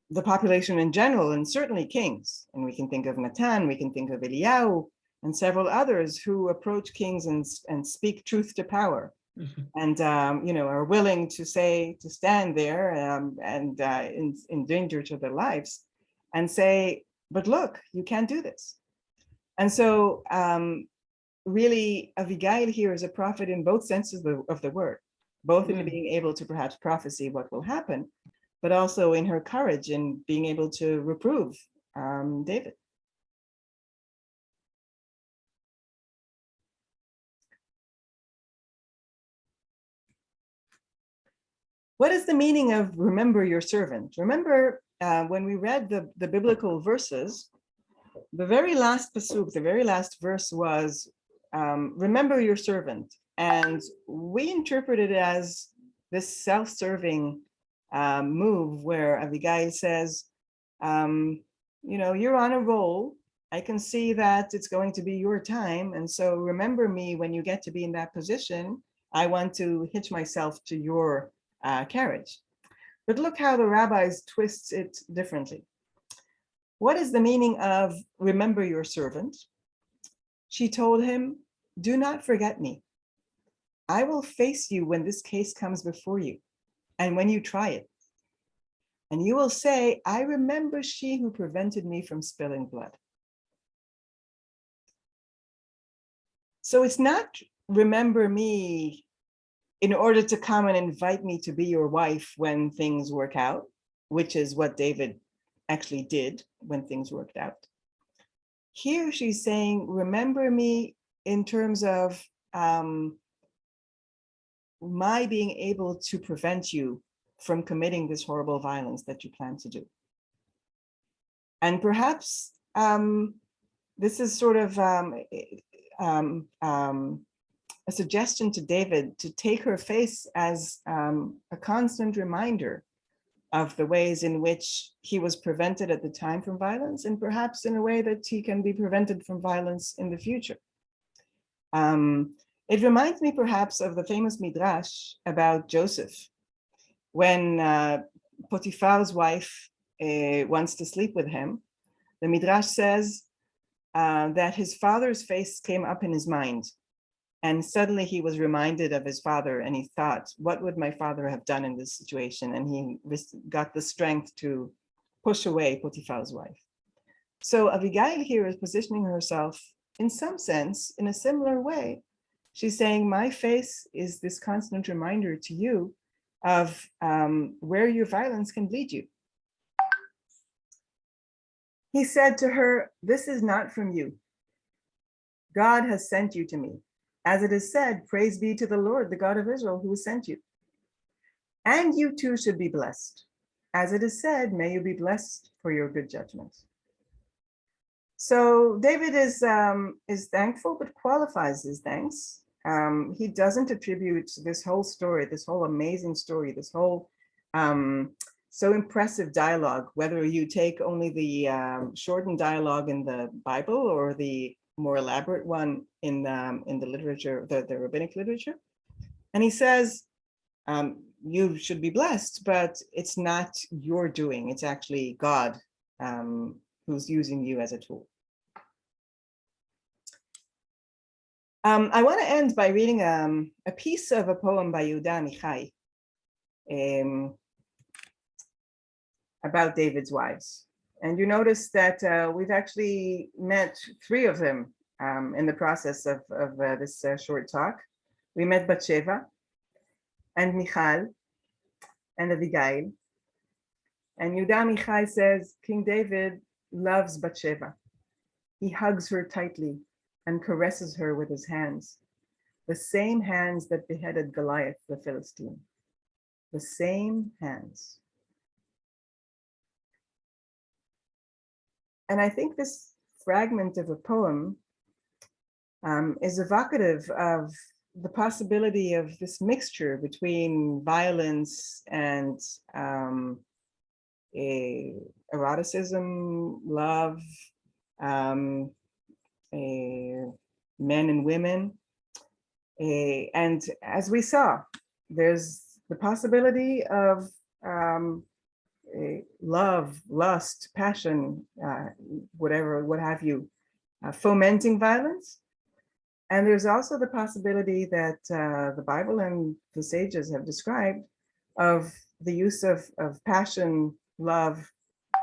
the population in general, and certainly kings. And we can think of Natan, we can think of Eliyahu, and several others who approach kings and speak truth to power. And are willing to stand there and in danger to their lives and say, but look, you can't do this. And so really Abigail here is a prophet in both senses of the word, both in being able to perhaps prophesy what will happen, but also in her courage in being able to reprove David. What is the meaning of remember your servant? Remember, when we read the biblical verses, the very last pasuk, the very last verse was, remember your servant. And we interpret it as this self-serving move where Abigail says, you're on a roll. I can see that it's going to be your time. And so remember me when you get to be in that position. I want to hitch myself to your carriage. But look how the rabbis twist it differently. What is the meaning of remember your servant? She told him, do not forget me. I will face you when this case comes before you and when you try it. And you will say, I remember she who prevented me from spilling blood. So it's not remember me in order to come and invite me to be your wife when things work out, which is what David actually did when things worked out. Here she's saying, remember me in terms of my being able to prevent you from committing this horrible violence that you plan to do. And perhaps this is sort of a suggestion to David to take her face as a constant reminder of the ways in which he was prevented at the time from violence, and perhaps in a way that he can be prevented from violence in the future. It reminds me perhaps of the famous Midrash about Joseph, when Potiphar's wife wants to sleep with him. The Midrash says that his father's face came up in his mind. And suddenly he was reminded of his father and he thought, what would my father have done in this situation? And he got the strength to push away Potiphar's wife. So Abigail here is positioning herself in some sense, in a similar way. She's saying, my face is this constant reminder to you of where your violence can lead you. He said to her, this is not from you. God has sent you to me. As it is said, praise be to the Lord, the God of Israel, who has sent you. And you too should be blessed. As it is said, may you be blessed for your good judgments. So David is thankful, but qualifies his thanks. He doesn't attribute this whole story, this whole amazing story, this whole so impressive dialogue, whether you take only the shortened dialogue in the Bible or the more elaborate one in the literature, the rabbinic literature. And he says, you should be blessed, but it's not your doing. It's actually God who's using you as a tool. I want to end by reading a piece of a poem by Udamichai. about David's wives. And you notice that we've actually met 3 of them in the process of this short talk. We met Bathsheba and Michal and Abigail. And Udamichai says King David loves Bathsheba. He hugs her tightly and caresses her with his hands, the same hands that beheaded Goliath the Philistine, the same hands. And I think this fragment of a poem is evocative of the possibility of this mixture between violence and eroticism, love, men and women. And as we saw, there's the possibility of love, lust, passion, whatever, what have you, fomenting violence. And there's also the possibility that the Bible and the sages have described of the use of passion, love,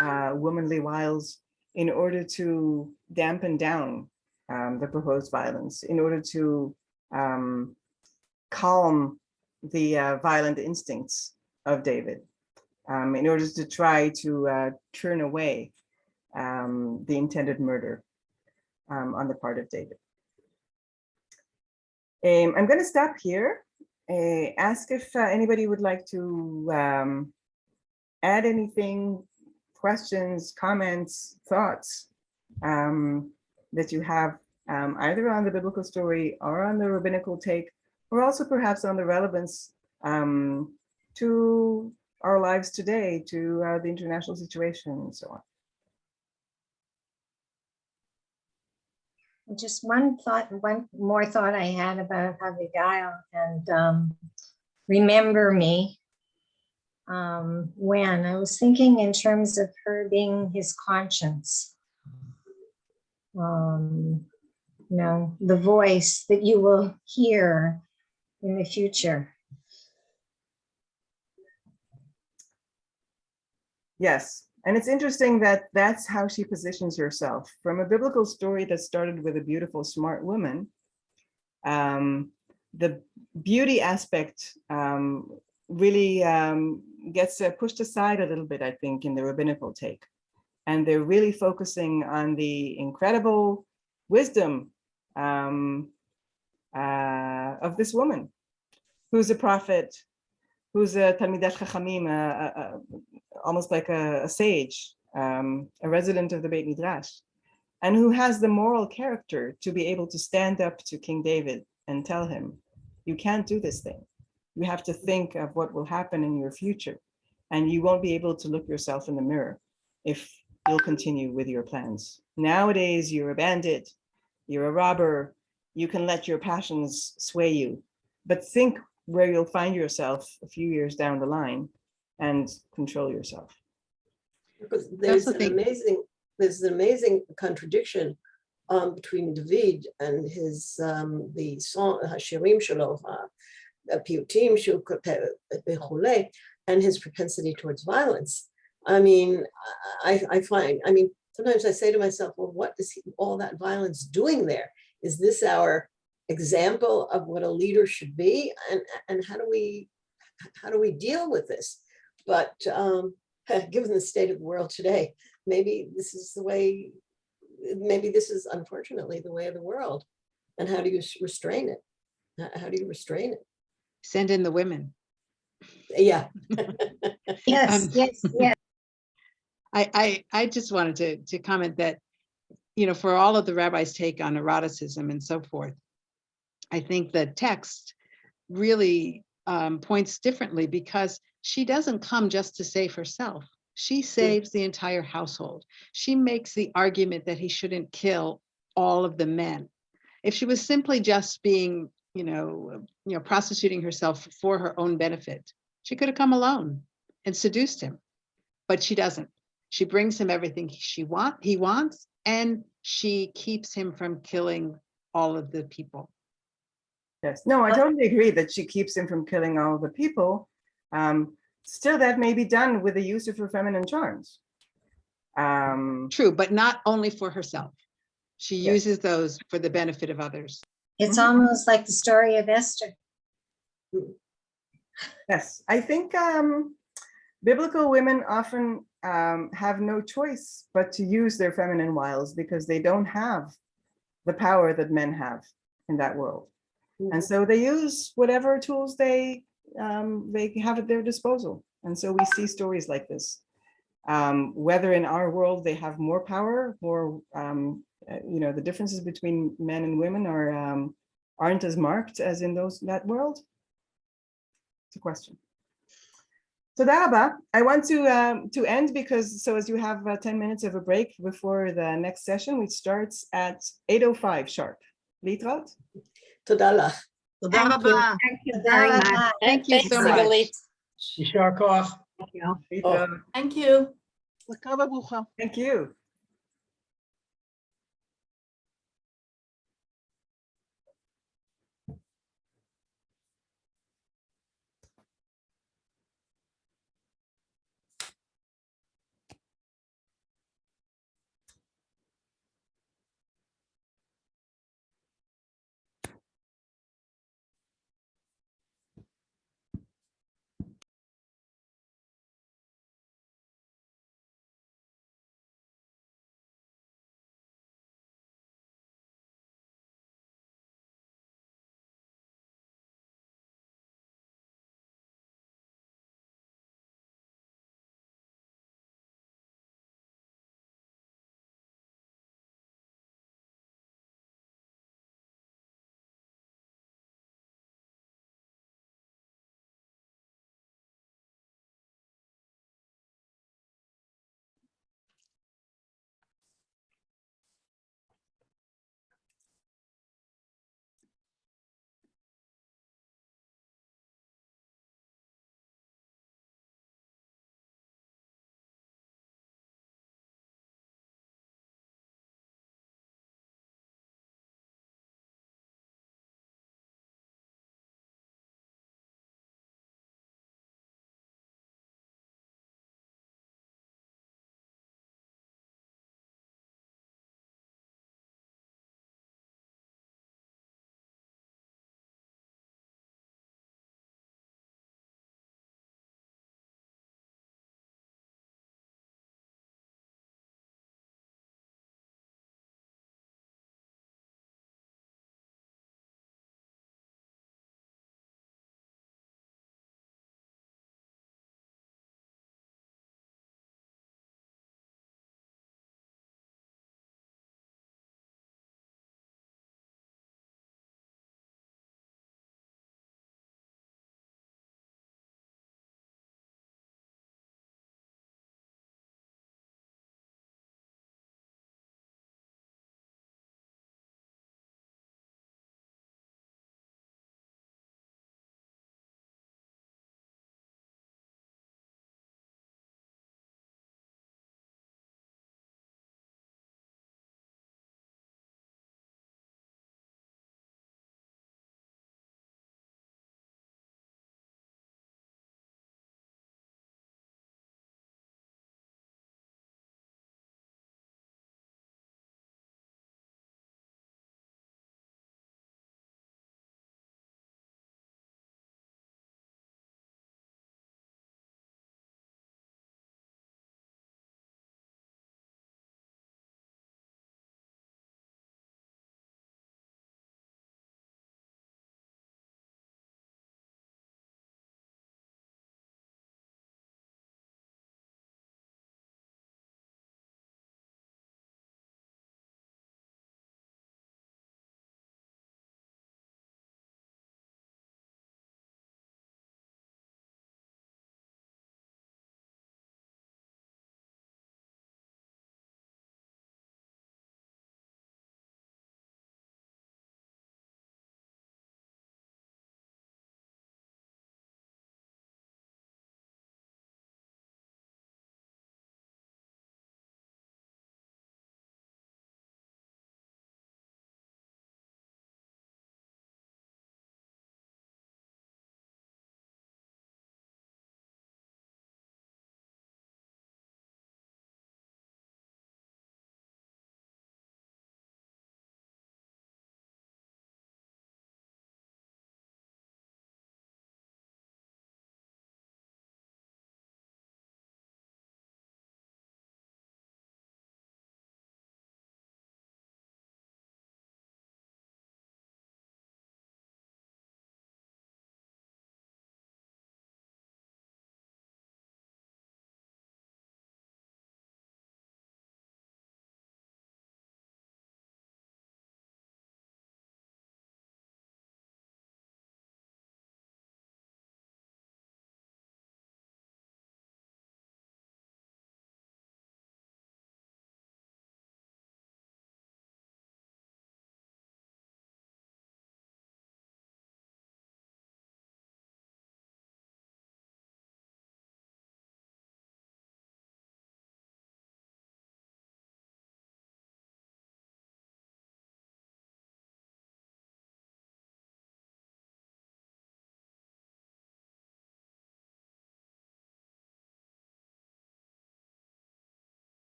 womanly wiles in order to dampen down the proposed violence, in order to calm the violent instincts of David, in order to try to turn away the intended murder on the part of David. I'm going to stop here, ask if anybody would like to add anything, questions, comments, thoughts that you have either on the biblical story or on the rabbinical take, or also perhaps on the relevance to our lives today, to the international situation and so on. Just one more thought I had about Abigail and remember me. When I was thinking in terms of her being his conscience, you know, the voice that you will hear in the future. Yes, and it's interesting that that's how she positions herself. From a biblical story that started with a beautiful, smart woman, the beauty aspect really gets pushed aside a little bit, I think, in the rabbinical take. And they're really focusing on the incredible wisdom of this woman, who's a prophet, who's a Talmidat Chachamim, almost like a sage, a resident of the Beit Midrash, and who has the moral character to be able to stand up to King David and tell him, you can't do this thing. You have to think of what will happen in your future, and you won't be able to look yourself in the mirror if you'll continue with your plans. Nowadays, you're a bandit, you're a robber, you can let your passions sway you, but think where you'll find yourself a few years down the line and control yourself. Because there's an amazing contradiction between David and his the song Hashirim Shelo, Piyutim Shelo, and his propensity towards violence. I mean, I find, I mean, sometimes I say to myself, well, what is all that violence doing there? Is this our example of what a leader should be? And how do we deal with this? But given the state of the world today, maybe this is the way, maybe this is unfortunately the way of the world. And how do you restrain it? How do you restrain it? Send in the women. Yeah. Yes, yes, yes. I just wanted to comment that, you know, for all of the rabbis' take on eroticism and so forth, I think the text really points differently, because she doesn't come just to save herself. She saves the entire household. She makes the argument that he shouldn't kill all of the men. If she was simply just being, you know, prostituting herself for her own benefit, she could have come alone and seduced him, but she doesn't. She brings him everything he wants, and she keeps him from killing all of the people. Yes, no, I totally agree that she keeps him from killing all the people. still that may be done with the use of her feminine charms. True, but not only for herself. She Yes. uses those for the benefit of others. It's Mhm. almost like the story of Esther. Yes, I think biblical women often have no choice but to use their feminine wiles because they don't have the power that men have in that world. And so they use whatever tools they have at their disposal. And so we see stories like this. Whether in our world they have more power or, the differences between men and women aren't as marked as in that world. It's a question. So Daraba, I want to end because as you have 10 minutes of a break before the next session, which starts at 8:05 sharp. Litraut? תודה לך. תודה Thank you. רבה. Thank you very much. Thank you Thanks, so much. Sigalit. יישר כוח. Thank you. Litraut. Thank you. Thank you.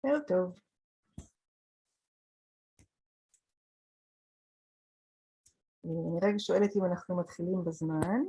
ערב טוב. אני רגע שואלת אם אנחנו מתחילים בזמן.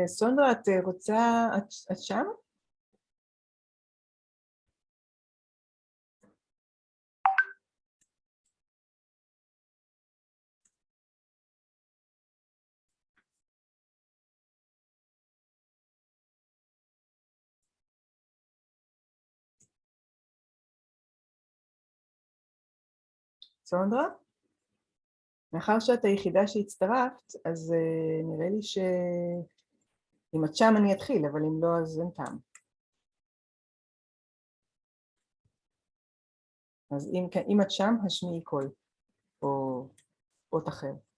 סונדרה, את רוצה, את שם? סונדרה? מאחר שאת היחידה שהצטרפת, אז נראה לי שאם את שם אני אתחיל, אבל אם לא, אז אין טעם. אז אם את שם, השמיעי קול, או אות אחר.